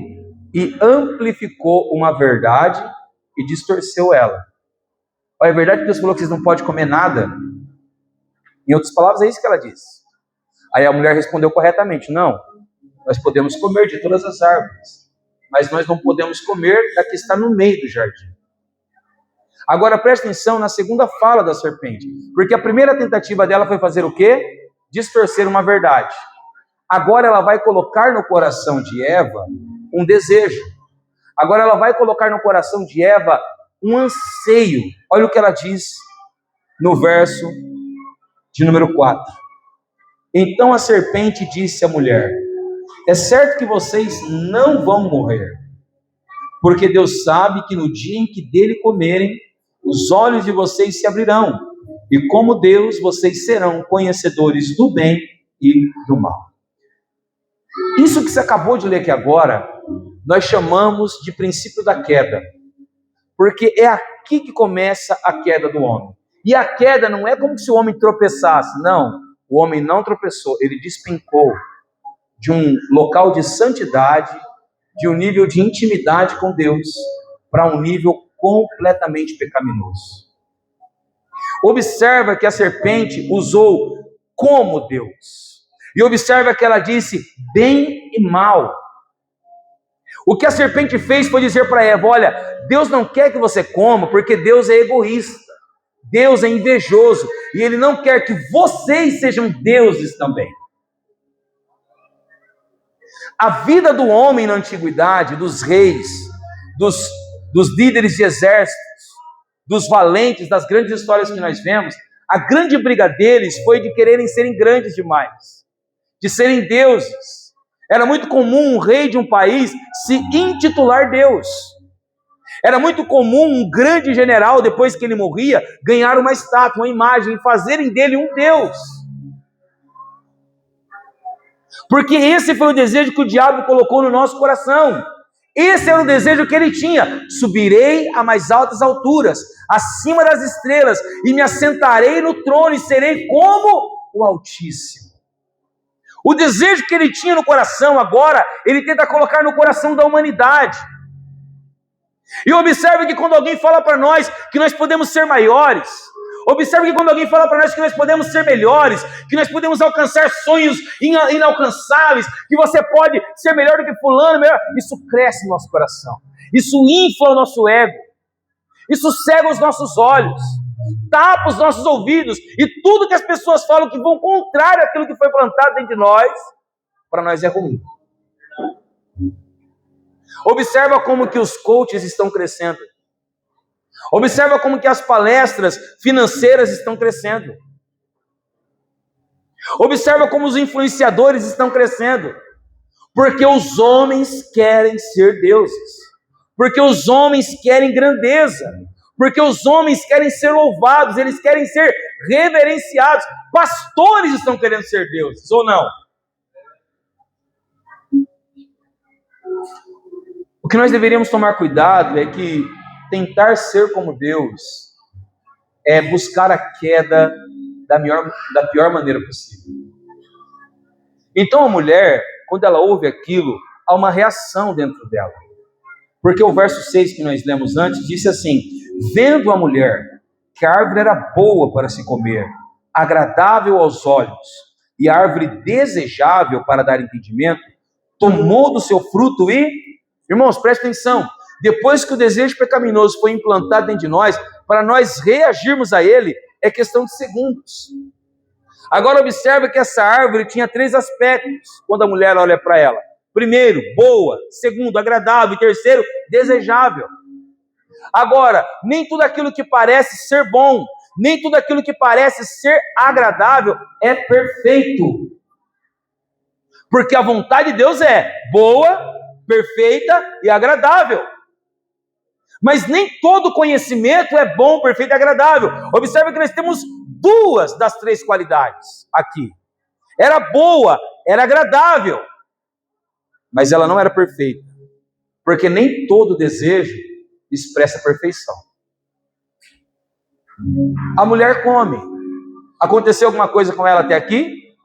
[SPEAKER 1] e amplificou uma verdade e distorceu ela. Olha, é verdade que Deus falou que vocês não podem comer nada? Em outras palavras, é isso que ela disse. Aí a mulher respondeu corretamente: não, nós podemos comer de todas as árvores, mas nós não podemos comer da que está no meio do jardim. Agora preste atenção na segunda fala da serpente, porque a primeira tentativa dela foi fazer o quê? Distorcer uma verdade. Agora ela vai colocar no coração de Eva um desejo. Agora ela vai colocar no coração de Eva um anseio. Olha o que ela diz no verso de número 4. Então a serpente disse à mulher: é certo que vocês não vão morrer, porque Deus sabe que no dia em que dele comerem, os olhos de vocês se abrirão, e como Deus, vocês serão conhecedores do bem e do mal. Isso que você acabou de ler aqui agora, nós chamamos de princípio da queda, porque é aqui que começa a queda do homem. E a queda não é como se o homem tropeçasse, não. O homem não tropeçou, ele despencou de um local de santidade, de um nível de intimidade com Deus, para um nível completamente pecaminoso. Observa que a serpente usou como Deus. E observa que ela disse bem e mal. O que a serpente fez foi dizer para Eva: olha, Deus não quer que você coma, porque Deus é egoísta. Deus é invejoso. E Ele não quer que vocês sejam deuses também. A vida do homem na antiguidade, dos reis, dos líderes de exércitos, dos valentes, das grandes histórias que nós vemos, a grande briga deles foi de quererem serem grandes demais, de serem deuses. Era muito comum um rei de um país se intitular Deus. Era muito comum um grande general, depois que ele morria, ganhar uma estátua, uma imagem, e fazerem dele um Deus. Porque esse foi o desejo que o diabo colocou no nosso coração. Esse era o desejo que ele tinha. Subirei a mais altas alturas, acima das estrelas, e me assentarei no trono e serei como o Altíssimo. O desejo que ele tinha no coração, agora, ele tenta colocar no coração da humanidade. E observe que quando alguém fala para nós que nós podemos ser maiores, observe que quando alguém fala para nós que nós podemos ser melhores, que nós podemos alcançar sonhos inalcançáveis, que você pode ser melhor do que fulano, melhor, isso cresce no nosso coração, isso infla o nosso ego, isso cega os nossos olhos, tapa os nossos ouvidos, e tudo que as pessoas falam que vão contrário àquilo que foi plantado dentro de nós, para nós é ruim. Observa como que os coaches estão crescendo. Observa como que as palestras financeiras estão crescendo. Observa como os influenciadores estão crescendo. Porque os homens querem ser deuses. Porque os homens querem grandeza. Porque os homens querem ser louvados, eles querem ser reverenciados. Pastores estão querendo ser deuses, ou não? O que nós deveríamos tomar cuidado é que tentar ser como Deus é buscar a queda da pior maneira possível. Então a mulher, quando ela ouve aquilo, há uma reação dentro dela. Porque o verso 6 que nós lemos antes, disse assim: vendo a mulher que a árvore era boa para se comer, agradável aos olhos, e a árvore desejável para dar entendimento, tomou do seu fruto e... Irmãos, preste atenção, depois que o desejo pecaminoso foi implantado dentro de nós, para nós reagirmos a ele, é questão de segundos. Agora observe que essa árvore tinha 3 aspectos, quando a mulher olha para ela. Primeiro, boa. Segundo, agradável. E terceiro, desejável. Agora, nem tudo aquilo que parece ser bom, nem tudo aquilo que parece ser agradável é perfeito. Porque a vontade de Deus é boa, perfeita e agradável. Mas nem todo conhecimento é bom, perfeito e agradável. Observe que nós temos 2 das 3 qualidades aqui. Era boa, era agradável, mas ela não era perfeita. Porque nem todo desejo expressa perfeição. A mulher come. Aconteceu alguma coisa com ela até aqui?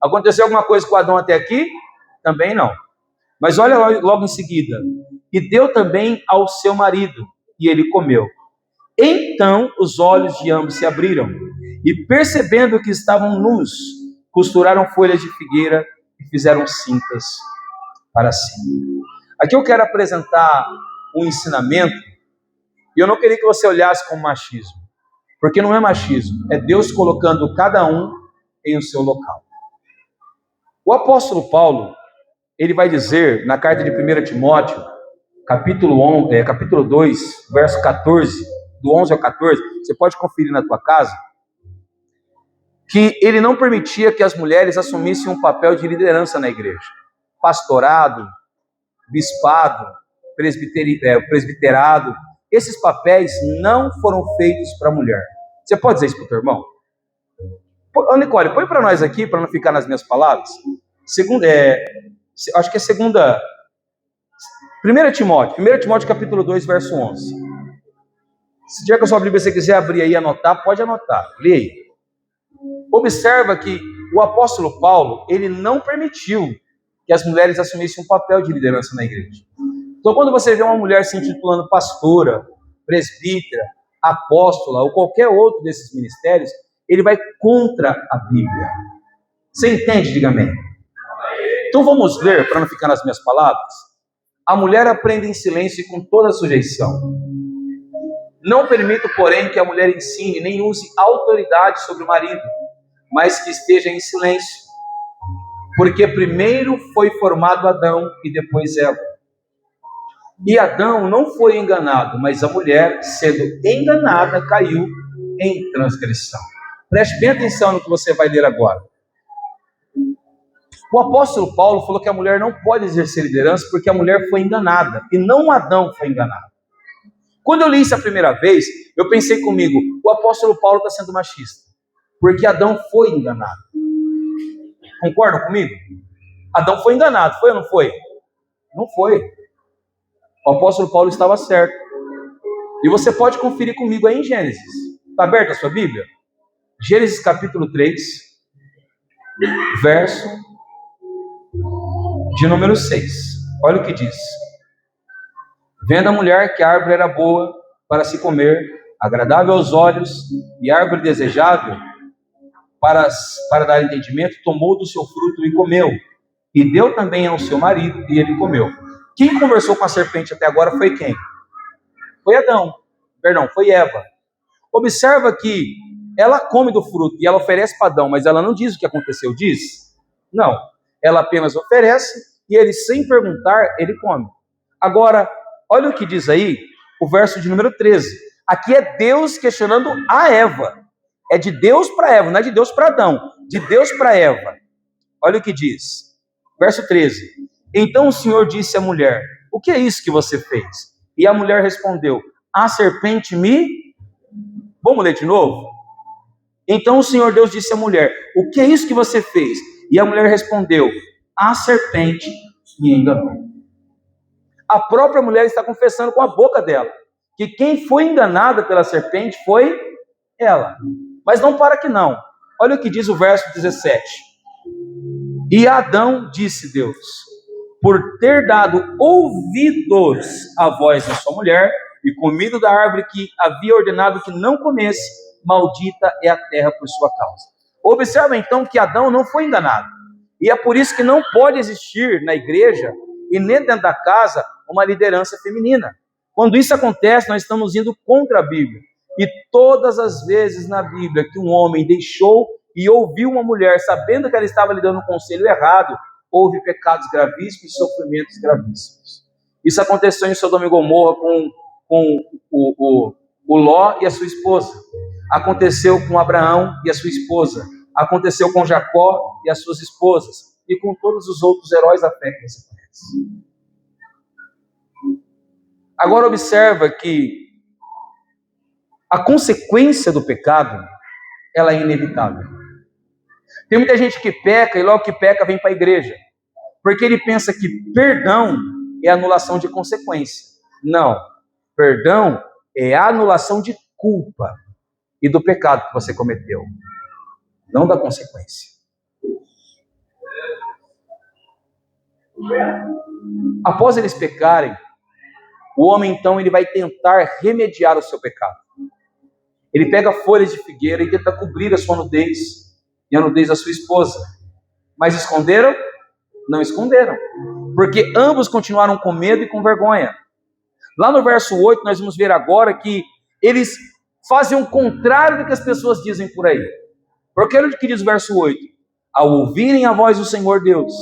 [SPEAKER 1] Aconteceu alguma coisa com Adão até aqui? Também não. Mas olha logo em seguida. E deu também ao seu marido, e ele comeu. Então os olhos de ambos se abriram, e percebendo que estavam nus, costuraram folhas de figueira e fizeram cintas para si. Aqui eu quero apresentar um ensinamento, e eu não queria que você olhasse como machismo, porque não é machismo, é Deus colocando cada um em o seu local. O apóstolo Paulo, ele vai dizer na carta de 1 Timóteo, capítulo 2, verso 14, do 11 ao 14, você pode conferir na tua casa, que ele não permitia que as mulheres assumissem um papel de liderança na igreja. Pastorado, bispado, presbiterado, esses papéis não foram feitos para a mulher. Você pode dizer isso para o teu irmão? Ô Nicole, põe para nós aqui, para não ficar nas minhas palavras. Acho que é 1 Timóteo capítulo 2, verso 11. Se tiver com a sua Bíblia, se você quiser abrir aí e anotar, pode anotar. Leia aí. Observa que o apóstolo Paulo, ele não permitiu que as mulheres assumissem um papel de liderança na igreja. Então, quando você vê uma mulher se intitulando pastora, presbítera, apóstola ou qualquer outro desses ministérios, ele vai contra a Bíblia. Você entende? Diga amém. Então vamos ler, para não ficar nas minhas palavras. A mulher aprende em silêncio e com toda a sujeição. Não permito, porém, que a mulher ensine nem use autoridade sobre o marido, mas que esteja em silêncio. Porque primeiro foi formado Adão e depois Eva. E Adão não foi enganado, mas a mulher, sendo enganada, caiu em transgressão. Preste bem atenção no que você vai ler agora. O apóstolo Paulo falou que a mulher não pode exercer liderança porque a mulher foi enganada, e não Adão foi enganado. Quando eu li isso a primeira vez, eu pensei comigo, o apóstolo Paulo está sendo machista, porque Adão foi enganado. Concordam comigo? Adão foi enganado, foi ou não foi? Não foi. O apóstolo Paulo estava certo. E você pode conferir comigo aí em Gênesis. Está aberta a sua Bíblia? Gênesis capítulo 3, verso de número 6. Olha o que diz. Vendo a mulher que a árvore era boa para se comer, agradável aos olhos e árvore desejável para dar entendimento, tomou do seu fruto e comeu. E deu também ao seu marido e ele comeu. Quem conversou com a serpente até agora foi quem? Foi Adão. Perdão, foi Eva. Observa que ela come do fruto e ela oferece para Adão, mas ela não diz o que aconteceu, diz? Não. Ela apenas oferece e ele, sem perguntar, ele come. Agora, olha o que diz aí, o verso de número 13. Aqui é Deus questionando a Eva. É de Deus para Eva, não é de Deus para Adão. De Deus para Eva. Olha o que diz. Verso 13. Então o Senhor disse à mulher, o que é isso que você fez? E a mulher respondeu, a serpente me... Vamos ler de novo? Então o Senhor Deus disse à mulher, o que é isso que você fez? E a mulher respondeu, a serpente me enganou. A própria mulher está confessando com a boca dela, que quem foi enganada pela serpente foi ela. Mas não para que não. Olha o que diz o verso 17. E Adão disse Deus, por ter dado ouvidos à voz da sua mulher e comido da árvore que havia ordenado que não comesse, maldita é a terra por sua causa. Observa então que Adão não foi enganado. E é por isso que não pode existir na igreja e nem dentro da casa uma liderança feminina. Quando isso acontece, nós estamos indo contra a Bíblia. E todas as vezes na Bíblia que um homem deixou e ouviu uma mulher, sabendo que ela estava lhe dando um conselho errado, houve pecados gravíssimos e sofrimentos gravíssimos. Isso aconteceu em Sodoma e Gomorra com o Ló e a sua esposa. Aconteceu com Abraão e a sua esposa. Aconteceu com Jacó e as suas esposas. E com todos os outros heróis da fé que você conhece. Agora observa que a consequência do pecado, ela é inevitável. Tem muita gente que peca e logo que peca vem para a igreja. Porque ele pensa que perdão é anulação de consequência. Não. Perdão é a anulação de culpa e do pecado que você cometeu. Não da consequência. Após eles pecarem, o homem então ele vai tentar remediar o seu pecado. Ele pega folhas de figueira e tenta cobrir a sua nudez e a nudez da sua esposa. Mas esconderam? Não esconderam. Porque ambos continuaram com medo e com vergonha. Lá no verso 8 nós vamos ver agora que eles fazem o contrário do que as pessoas dizem por aí. Porque olha o que diz o verso 8. Ao ouvirem a voz do Senhor Deus,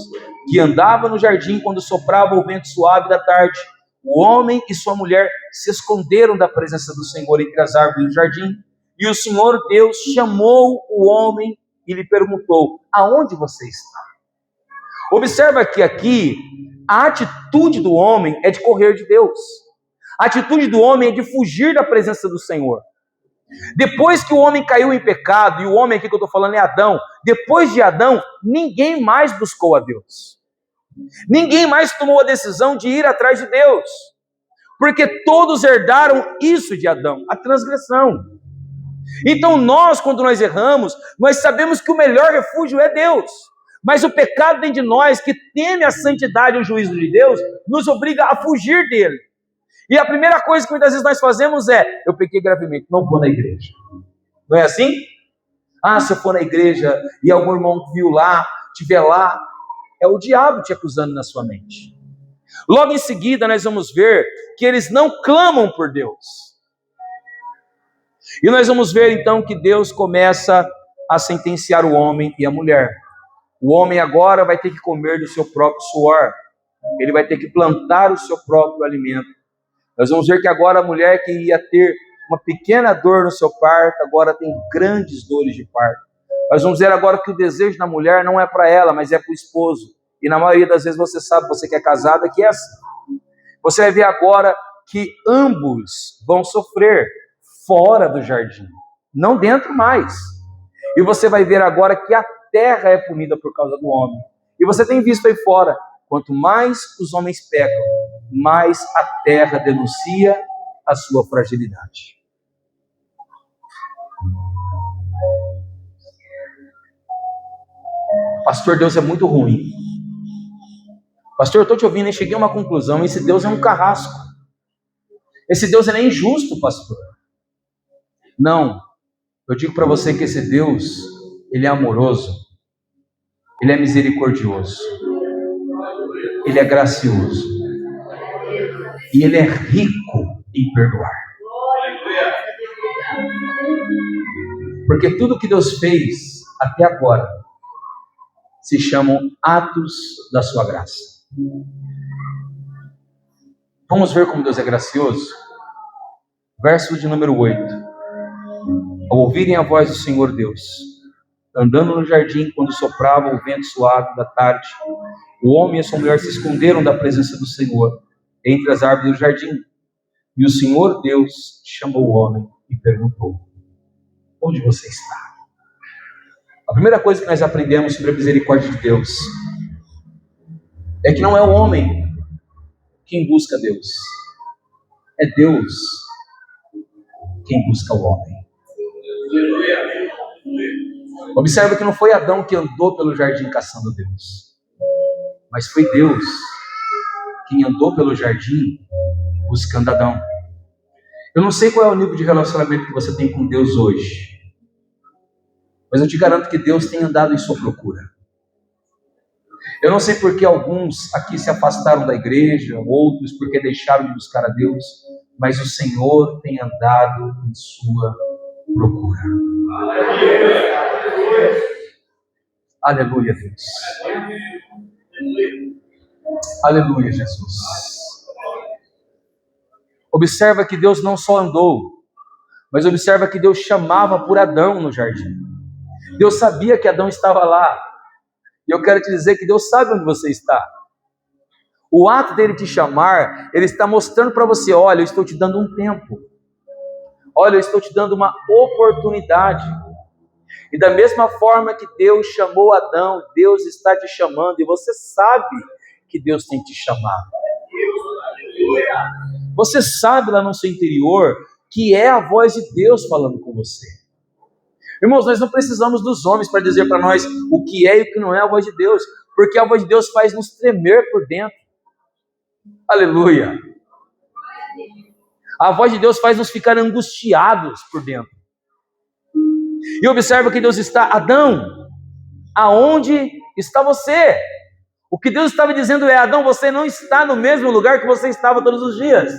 [SPEAKER 1] que andava no jardim quando soprava o vento suave da tarde, o homem e sua mulher se esconderam da presença do Senhor entre as árvores do jardim. E o Senhor Deus chamou o homem e lhe perguntou, aonde você está? Observa que aqui a atitude do homem é de correr de Deus. A atitude do homem é de fugir da presença do Senhor. Depois que o homem caiu em pecado, e o homem aqui que eu estou falando é Adão, depois de Adão, ninguém mais buscou a Deus. Ninguém mais tomou a decisão de ir atrás de Deus. Porque todos herdaram isso de Adão, a transgressão. Então nós, quando nós erramos, nós sabemos que o melhor refúgio é Deus. Mas o pecado dentro de nós, que teme a santidade e o juízo de Deus, nos obriga a fugir dele. E a primeira coisa que muitas vezes nós fazemos é, eu pequei gravemente, não vou na igreja. Não é assim? Ah, se eu for na igreja e algum irmão viu lá, estiver lá, é o diabo te acusando na sua mente. Logo em seguida nós vamos ver que eles não clamam por Deus. E nós vamos ver então que Deus começa a sentenciar o homem e a mulher. O homem agora vai ter que comer do seu próprio suor. ele vai ter que plantar o seu próprio alimento. Nós vamos ver que agora a mulher que ia ter uma pequena dor no seu parto, agora tem grandes dores de parto. Nós vamos ver agora que o desejo da mulher não é para ela, mas é para o esposo. E na maioria das vezes você sabe, você que é casada, que é assim. Você vai ver agora que ambos vão sofrer fora do jardim, não dentro mais. E você vai ver agora que a terra é punida por causa do homem. E você tem visto aí fora, quanto mais os homens pecam, mais a terra denuncia a sua fragilidade. Pastor, Deus é muito ruim. Pastor, eu estou te ouvindo e cheguei a uma conclusão. Esse Deus é um carrasco. Esse Deus é injusto, pastor. Não. Eu digo para você que esse Deus, ele é amoroso. Ele é misericordioso. Ele é gracioso. E ele é rico em perdoar. Porque tudo que Deus fez até agora se chamam atos da sua graça. Vamos ver como Deus é gracioso? Verso de número 8. Ao ouvirem a voz do Senhor Deus, andando no jardim quando soprava o vento suave da tarde, o homem e a sua mulher se esconderam da presença do Senhor entre as árvores do jardim. E o Senhor Deus chamou o homem e perguntou: onde você está? A primeira coisa que nós aprendemos sobre a misericórdia de Deus é que não é o homem quem busca Deus, é Deus quem busca o homem. Observa que não foi Adão que andou pelo jardim caçando Deus, mas foi Deus quem andou pelo jardim buscando Adão. Eu não sei qual é o nível de relacionamento que você tem com Deus hoje, mas eu te garanto que Deus tem andado em sua procura. Eu não sei porque alguns aqui se afastaram da igreja, outros porque deixaram de buscar a Deus, mas o Senhor tem andado em sua procura. Aleluia, Deus. Aleluia, Jesus. Observa que Deus não só andou, mas observa que Deus chamava por Adão no jardim. Deus sabia que Adão estava lá. E eu quero te dizer que Deus sabe onde você está. O ato dele te chamar, ele está mostrando para você: olha, eu estou te dando um tempo. Olha, eu estou te dando uma oportunidade. E da mesma forma que Deus chamou Adão, Deus está te chamando. E você sabe que Deus tem te chamado. Você sabe lá no seu interior que é a voz de Deus falando com você. Irmãos, nós não precisamos dos homens para dizer para nós o que é e o que não é a voz de Deus, porque a voz de Deus faz nos tremer por dentro. Aleluia! A voz de Deus faz nos ficar angustiados por dentro. E observa que Deus está: Adão, aonde está você? O que Deus estava dizendo é: Adão, você não está no mesmo lugar que você estava todos os dias.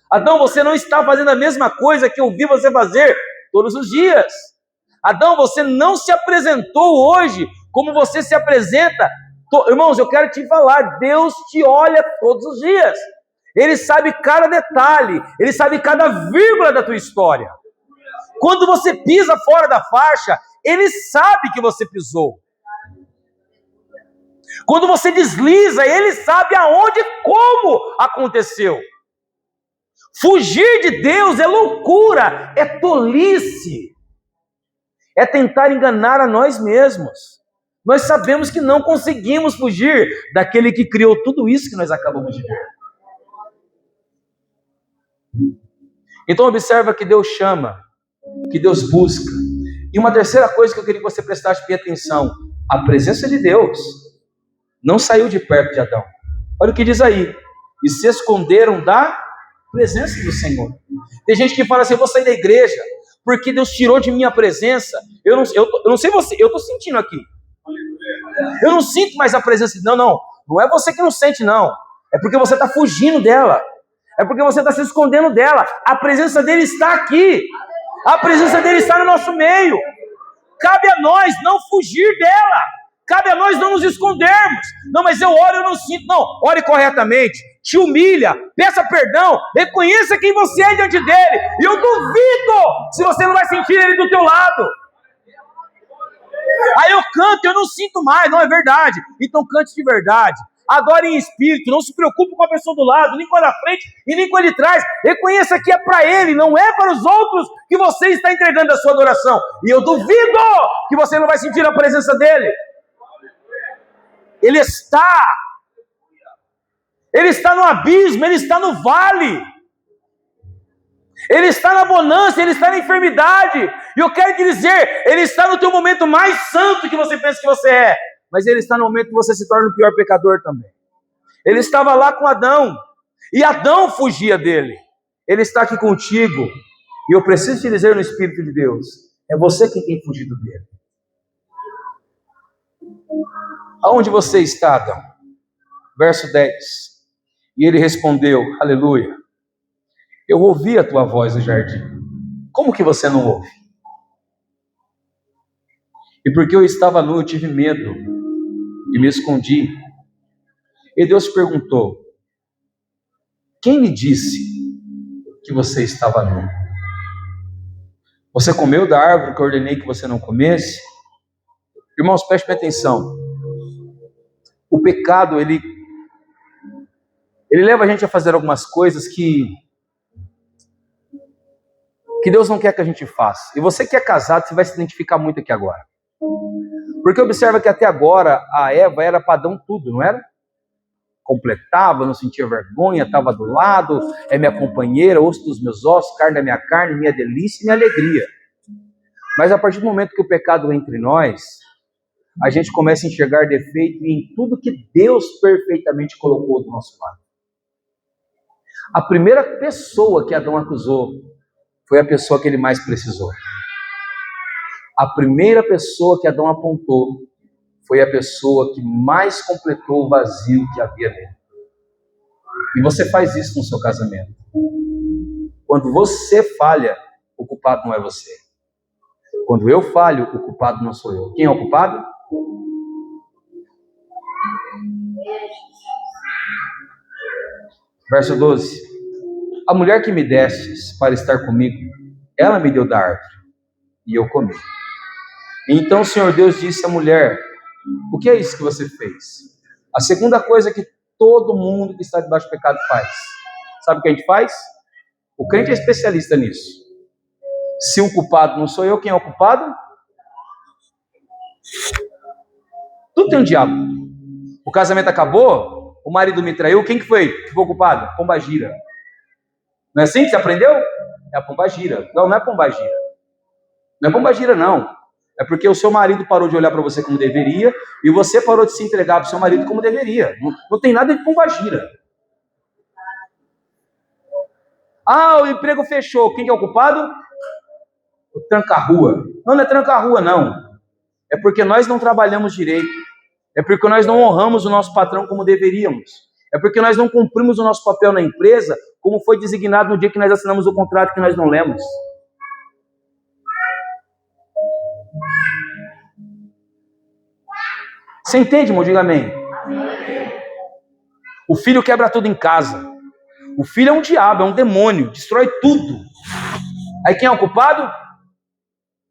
[SPEAKER 1] Adão, você não está fazendo a mesma coisa que eu vi você fazer todos os dias. Adão, você não se apresentou hoje como você se apresenta. Irmãos, eu quero te falar, Deus te olha todos os dias. Ele sabe cada detalhe, Ele sabe cada vírgula da tua história. Quando você pisa fora da faixa, Ele sabe que você pisou. Quando você desliza, Ele sabe aonde e como aconteceu. Fugir de Deus é loucura, é tolice. É tentar enganar a nós mesmos. Nós sabemos que não conseguimos fugir daquele que criou tudo isso que nós acabamos de ver. Então observa que Deus chama, que Deus busca. E uma terceira coisa que eu queria que você prestasse bem atenção: a presença de Deus não saiu de perto de Adão. Olha o que diz aí: e se esconderam da presença do Senhor. Tem gente que fala assim: eu vou sair da igreja porque Deus tirou de mim a presença. Eu não sei você, eu estou sentindo aqui. Eu não sinto mais a presença de Deus. Não é você que não sente, não. É porque você está fugindo dela. É porque você está se escondendo dela. A presença dele está aqui. A presença dele está no nosso meio. Cabe a nós não fugir dela. Cabe a nós não nos escondermos. Não, mas eu oro, eu não sinto. Não, ore corretamente. Te humilha, peça perdão, reconheça quem você é diante dele. E eu duvido se você não vai sentir ele do teu lado. Aí eu canto, eu não sinto mais. Não, é verdade. Então cante de verdade. Adore em espírito, não se preocupe com a pessoa do lado, nem com a da frente e nem com a de trás. Reconheça que é para ele, não é para os outros que você está entregando a sua adoração. E eu duvido que você não vai sentir a presença dele. Ele está no abismo, ele está no vale. Ele está na bonança, ele está na enfermidade. E eu quero te dizer, ele está no teu momento mais santo que você pensa que você é. Mas ele está no momento que você se torna o pior pecador também. Ele estava lá com Adão, e Adão fugia dele. Ele está aqui contigo, e eu preciso te dizer no Espírito de Deus, é você quem tem fugido dele. Aonde você está, Adão? Verso 10. E ele respondeu, aleluia, eu ouvi a tua voz no jardim. Como que você não ouve? E porque eu estava nu, eu tive medo e me escondi. E Deus perguntou, quem lhe disse que você estava nu? Você comeu da árvore que eu ordenei que você não comesse? Irmãos, prestem atenção. O pecado, ele leva a gente a fazer algumas coisas que Deus não quer que a gente faça. E você que é casado, você vai se identificar muito aqui agora. Porque observa que até agora a Eva era para Adão tudo, não era? Completava, não sentia vergonha, estava do lado, é minha companheira, osso dos meus ossos, carne da minha carne, minha delícia e minha alegria. Mas a partir do momento que o pecado entra em nós, a gente começa a enxergar defeito em tudo que Deus perfeitamente colocou do nosso lado. A primeira pessoa que Adão acusou foi a pessoa que ele mais precisou. A primeira pessoa que Adão apontou foi a pessoa que mais completou o vazio que havia nele. E você faz isso no seu casamento. Quando você falha, o culpado não é você. Quando eu falho, o culpado não sou eu. Quem é o culpado? Verso 12. A mulher que me destes para estar comigo, ela me deu da árvore, e eu comi. Então o Senhor Deus disse à mulher, o que é isso que você fez? A segunda coisa que todo mundo que está debaixo do pecado faz. Sabe o que a gente faz? O crente é especialista nisso. Se o culpado não sou eu, quem é o culpado? Tudo tem um diabo. O casamento acabou, o marido me traiu, quem que foi? Ficou culpado? Pombagira. Não é assim que você aprendeu? É a pombagira. Não é pombagira. Não é pombagira, não. É porque o seu marido parou de olhar para você como deveria e você parou de se entregar para o seu marido como deveria. Não tem nada de pombagira. Ah, o emprego fechou. Quem que é o culpado? O tranca-rua. Não é tranca-rua, não. É porque nós não trabalhamos direito. É porque nós não honramos o nosso patrão como deveríamos. É porque nós não cumprimos o nosso papel na empresa como foi designado no dia que nós assinamos o contrato que nós não lemos. Você entende, irmão? Diga amém. O filho quebra tudo em casa. O filho é um diabo, é um demônio, destrói tudo. Aí quem é o culpado?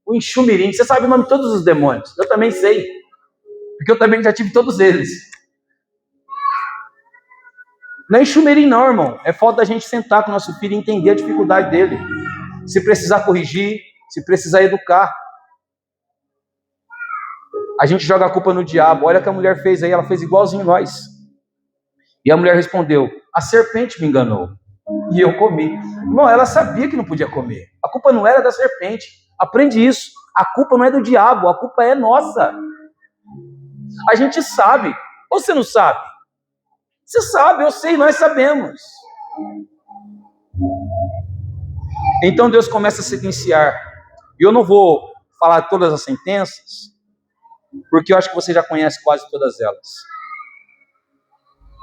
[SPEAKER 1] O enxumirim. Você sabe o nome de todos os demônios. Eu também sei. Porque eu também já tive todos eles. Não é enxumirim não, irmão. É falta da gente sentar com o nosso filho e entender a dificuldade dele. Se precisar corrigir, se precisar educar. A gente joga a culpa no diabo. Olha o que a mulher fez aí, ela fez igualzinho nós. E a mulher respondeu, a serpente me enganou. E eu comi. Irmão, ela sabia que não podia comer. A culpa não era da serpente. Aprende isso. A culpa não é do diabo, a culpa é nossa. A gente sabe. Ou você não sabe? Você sabe, eu sei, nós sabemos. Então Deus começa a sentenciar. E eu não vou falar todas as sentenças, porque eu acho que você já conhece quase todas elas.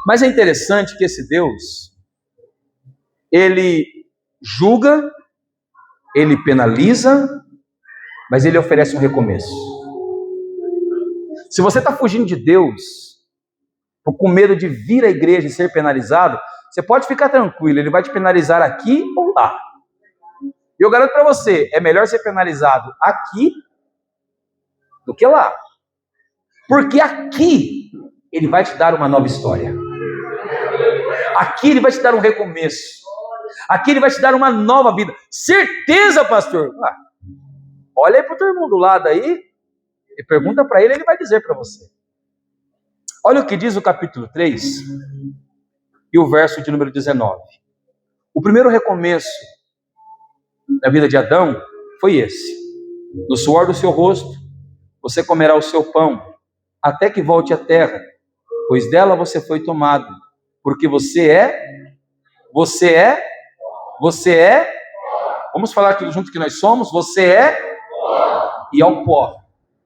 [SPEAKER 1] Mas é interessante que esse Deus, ele julga, ele penaliza, mas ele oferece um recomeço. Se você está fugindo de Deus, com medo de vir à igreja e ser penalizado, você pode ficar tranquilo, ele vai te penalizar aqui ou lá. E eu garanto para você, é melhor ser penalizado aqui do que lá. Porque aqui ele vai te dar uma nova história. Aqui ele vai te dar um recomeço. Aqui ele vai te dar uma nova vida. Certeza, pastor? Olha aí para o teu irmão do lado aí e pergunta para ele, ele vai dizer para você. Olha o que diz o capítulo 3 e o verso de número 19. O primeiro recomeço da vida de Adão foi esse. No suor do seu rosto você comerá o seu pão, até que volte à terra, pois dela você foi tomado, porque você é, vamos falar tudo junto que nós somos, você é, e ao pó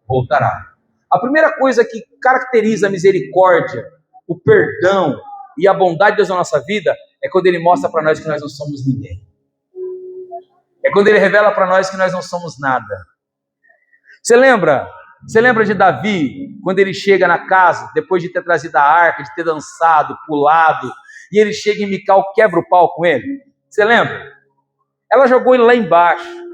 [SPEAKER 1] voltará. A primeira coisa que caracteriza a misericórdia, o perdão e a bondade de Deus na nossa vida, é quando Ele mostra para nós que nós não somos ninguém. É quando Ele revela para nós que nós não somos nada. Você lembra de Davi, quando ele chega na casa, depois de ter trazido a arca, de ter dançado, pulado, e ele chega em Mical, quebra o pau com ele? Você lembra? Ela jogou ele lá embaixo.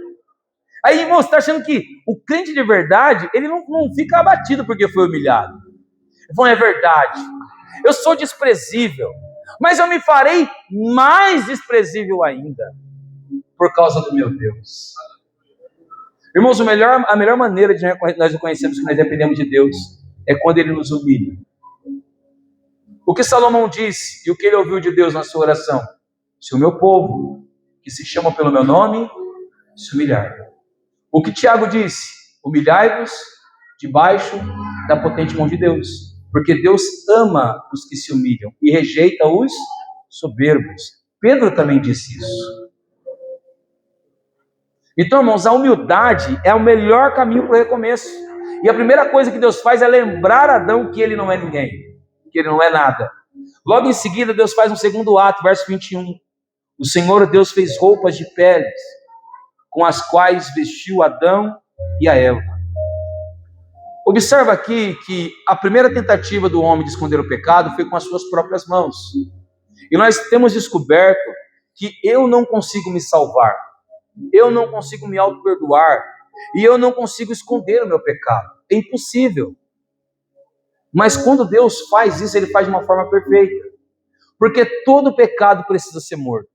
[SPEAKER 1] Aí, irmão, você está achando que o crente de verdade, ele não fica abatido porque foi humilhado. Ele fala, é verdade, eu sou desprezível, mas eu me farei mais desprezível ainda, por causa do meu Deus. Irmãos, a melhor maneira de nós reconhecermos que nós dependemos de Deus é quando Ele nos humilha. O que Salomão disse e o que ele ouviu de Deus na sua oração: se o meu povo, que se chama pelo meu nome, se humilhar. O que Tiago disse: humilhai-vos debaixo da potente mão de Deus, porque Deus ama os que se humilham e rejeita os soberbos. Pedro também disse isso. Então, irmãos, a humildade é o melhor caminho para o recomeço. E a primeira coisa que Deus faz é lembrar Adão que ele não é ninguém, que ele não é nada. Logo em seguida, Deus faz um segundo ato, verso 21. O Senhor Deus fez roupas de peles, com as quais vestiu Adão e a Eva. Observa aqui que a primeira tentativa do homem de esconder o pecado foi com as suas próprias mãos. E nós temos descoberto que eu não consigo me salvar, eu não consigo me auto-perdoar, e eu não consigo esconder o meu pecado. É impossível. Mas quando Deus faz isso, Ele faz de uma forma perfeita. Porque todo pecado precisa ser morto.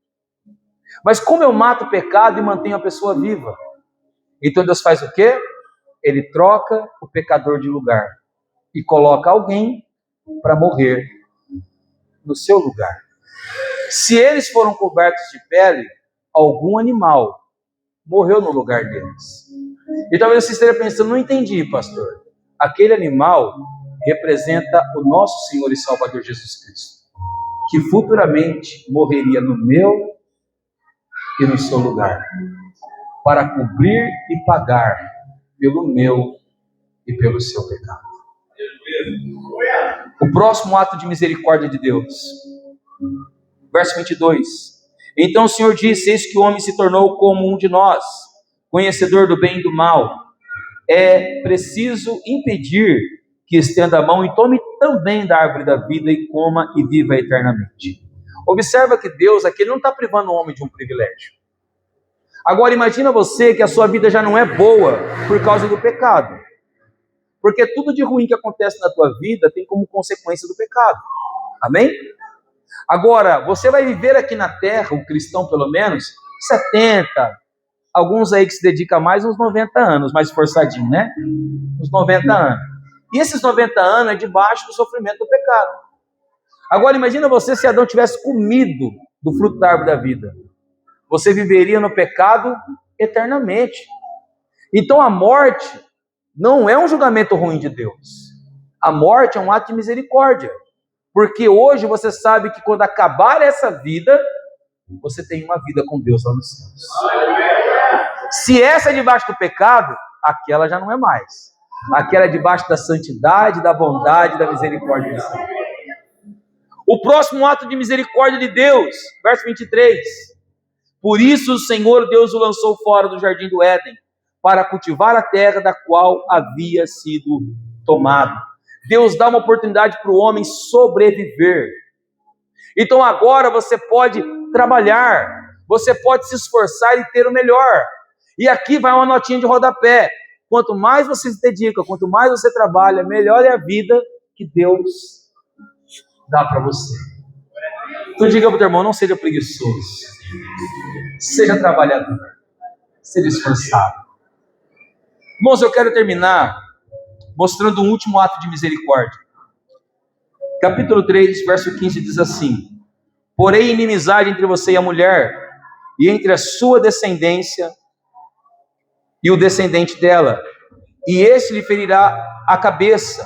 [SPEAKER 1] Mas como eu mato o pecado e mantenho a pessoa viva? Então Deus faz o quê? Ele troca o pecador de lugar e coloca alguém para morrer no seu lugar. Se eles foram cobertos de pele, algum animal morreu no lugar deles. E talvez você esteja pensando, não entendi, pastor. Aquele animal representa o nosso Senhor e Salvador Jesus Cristo, que futuramente morreria no meu e no seu lugar, para cobrir e pagar pelo meu e pelo seu pecado. O próximo ato de misericórdia de Deus, verso 22. Então o Senhor disse: eis que o homem se tornou como um de nós, conhecedor do bem e do mal. É preciso impedir que estenda a mão e tome também da árvore da vida e coma e viva eternamente. Observa que Deus aqui não está privando o homem de um privilégio. Agora imagina você que a sua vida já não é boa por causa do pecado. Porque tudo de ruim que acontece na tua vida tem como consequência do pecado. Amém? Agora, você vai viver aqui na terra, o cristão pelo menos, 70, alguns aí que se dedicam mais, uns 90 anos, mais esforçadinho, né? Uns 90 anos. E esses 90 anos é debaixo do sofrimento do pecado. Agora imagina você se Adão tivesse comido do fruto da árvore da vida. Você viveria no pecado eternamente. Então a morte não é um julgamento ruim de Deus. A morte é um ato de misericórdia. Porque hoje você sabe que quando acabar essa vida, você tem uma vida com Deus lá nos céus. Se essa é debaixo do pecado, aquela já não é mais. Aquela é debaixo da santidade, da bondade, da misericórdia do Senhor. O próximo ato de misericórdia de Deus, verso 23. Por isso o Senhor Deus o lançou fora do jardim do Éden, para cultivar a terra da qual havia sido tomado. Deus dá uma oportunidade para o homem sobreviver. Então agora você pode trabalhar, você pode se esforçar e ter o melhor. E aqui vai uma notinha de rodapé. Quanto mais você se dedica, quanto mais você trabalha, melhor é a vida que Deus dá para você. Então diga para o teu irmão, não seja preguiçoso. Seja trabalhador. Seja esforçado. Irmãos, eu quero terminar mostrando um último ato de misericórdia. Capítulo 3, verso 15 diz assim: porém inimizade entre você e a mulher, e entre a sua descendência e o descendente dela, e este lhe ferirá a cabeça,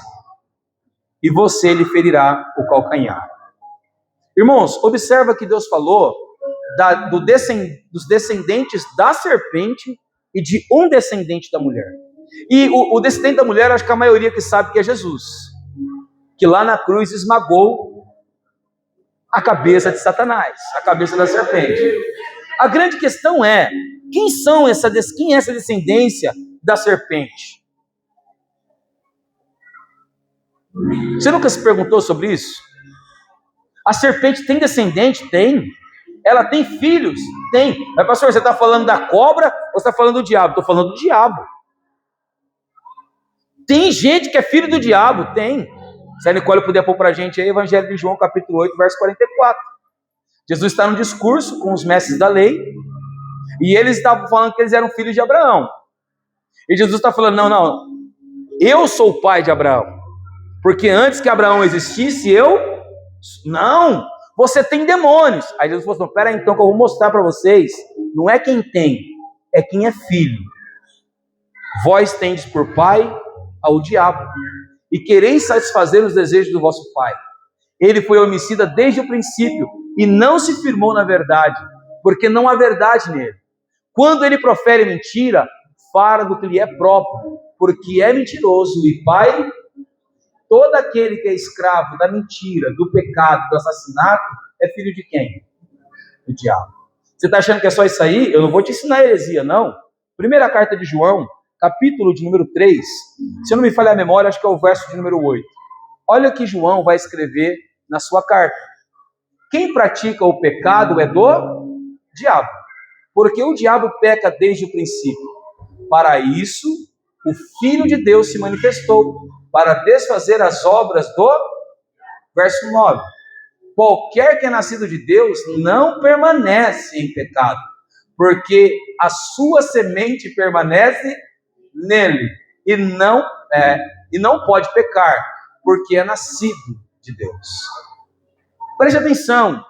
[SPEAKER 1] e você lhe ferirá o calcanhar. Irmãos, observa que Deus falou dos descendentes da serpente e de um descendente da mulher. E o descendente da mulher, acho que a maioria que sabe que é Jesus, que lá na cruz esmagou a cabeça de Satanás, a cabeça da serpente. A grande questão é, quem é essa descendência da serpente? Você nunca se perguntou sobre isso? A serpente tem descendente? Tem. Ela tem filhos? Tem. Mas pastor, você está falando da cobra ou você está falando do diabo? Estou falando do diabo. Tem gente que é filho do diabo? Tem. Se a Nicole puder pôr para a gente aí, Evangelho de João, capítulo 8, verso 44. Jesus está num discurso com os mestres da lei, e eles estavam falando que eles eram filhos de Abraão. E Jesus está falando, não, eu sou o pai de Abraão, porque antes que Abraão existisse, não, você tem demônios. Aí Jesus falou assim, peraí então que eu vou mostrar para vocês, não é quem tem, é quem é filho. Vós tendes por pai ao diabo, e quereis satisfazer os desejos do vosso pai. Ele foi homicida desde o princípio, e não se firmou na verdade, porque não há verdade nele. Quando ele profere mentira, fala do que lhe é próprio, porque é mentiroso e pai. Todo aquele que é escravo da mentira, do pecado, do assassinato, é filho de quem? Do diabo. Você está achando que é só isso aí? Eu não vou te ensinar heresia, não. Primeira carta de João, capítulo de número 3, se eu não me falhar a memória, acho que é o verso de número 8. Olha o que João vai escrever na sua carta. Quem pratica o pecado é do diabo, porque o diabo peca desde o princípio. Para isso, o Filho de Deus se manifestou, para desfazer as obras do... Verso 9. Qualquer que é nascido de Deus não permanece em pecado, porque a sua semente permanece nele, e não pode pecar, porque é nascido de Deus. Preste atenção,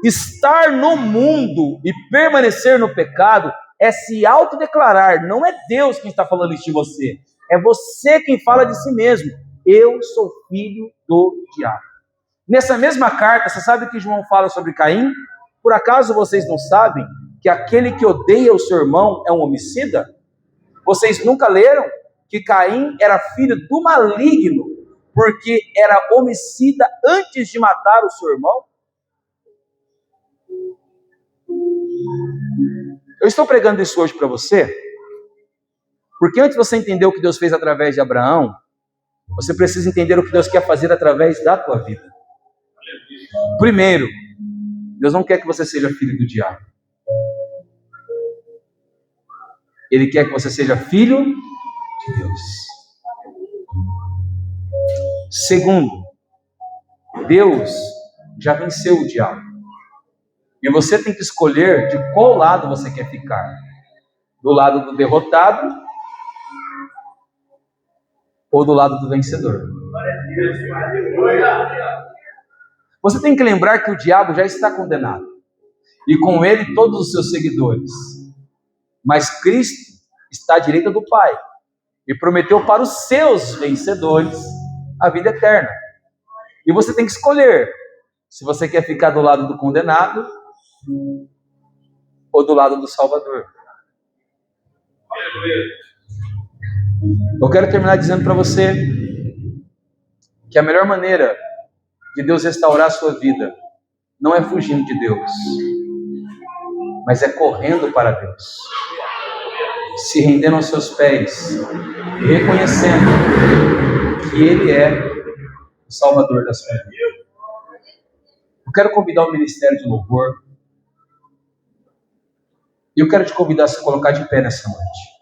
[SPEAKER 1] estar no mundo e permanecer no pecado é se autodeclarar, não é Deus quem está falando isso de você, é você quem fala de si mesmo. Eu sou filho do diabo. Nessa mesma carta, você sabe que João fala sobre Caim? Por acaso vocês não sabem que aquele que odeia o seu irmão é um homicida? Vocês nunca leram que Caim era filho do maligno, porque era homicida antes de matar o seu irmão? Eu estou pregando isso hoje para você, porque antes de você entender o que Deus fez através de Abraão, você precisa entender o que Deus quer fazer através da tua vida. Primeiro, Deus não quer que você seja filho do diabo. Ele quer que você seja filho de Deus. Segundo, Deus já venceu o diabo. E você tem que escolher de qual lado você quer ficar. Do lado do derrotado ou do lado do vencedor. Você tem que lembrar que o diabo já está condenado. E com ele todos os seus seguidores. Mas Cristo está à direita do Pai. E prometeu para os seus vencedores a vida eterna. E você tem que escolher se você quer ficar do lado do condenado ou do lado do Salvador. Eu quero terminar dizendo para você que a melhor maneira de Deus restaurar a sua vida não é fugindo de Deus, mas é correndo para Deus, se rendendo aos seus pés, reconhecendo que Ele é Salvador da sua vida. Eu quero convidar o Ministério de Louvor. E eu quero te convidar a se colocar de pé nessa noite.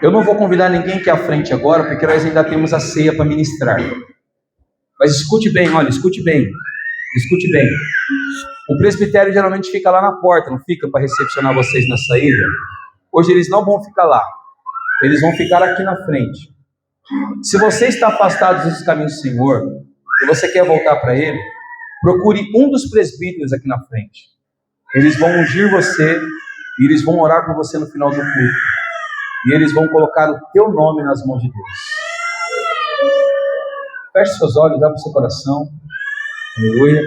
[SPEAKER 1] Eu não vou convidar ninguém aqui à frente agora, porque nós ainda temos a ceia para ministrar. Mas escute bem, olha, escute bem. Escute bem. O presbitério geralmente fica lá na porta, não fica para recepcionar vocês na saída? Hoje eles não vão ficar lá. Eles vão ficar aqui na frente. Se você está afastado dos caminhos do Senhor e você quer voltar para Ele, procure um dos presbíteros aqui na frente. Eles vão ungir você e eles vão orar por você no final do culto. E eles vão colocar o teu nome nas mãos de Deus. Feche seus olhos, abra o seu coração. Aleluia.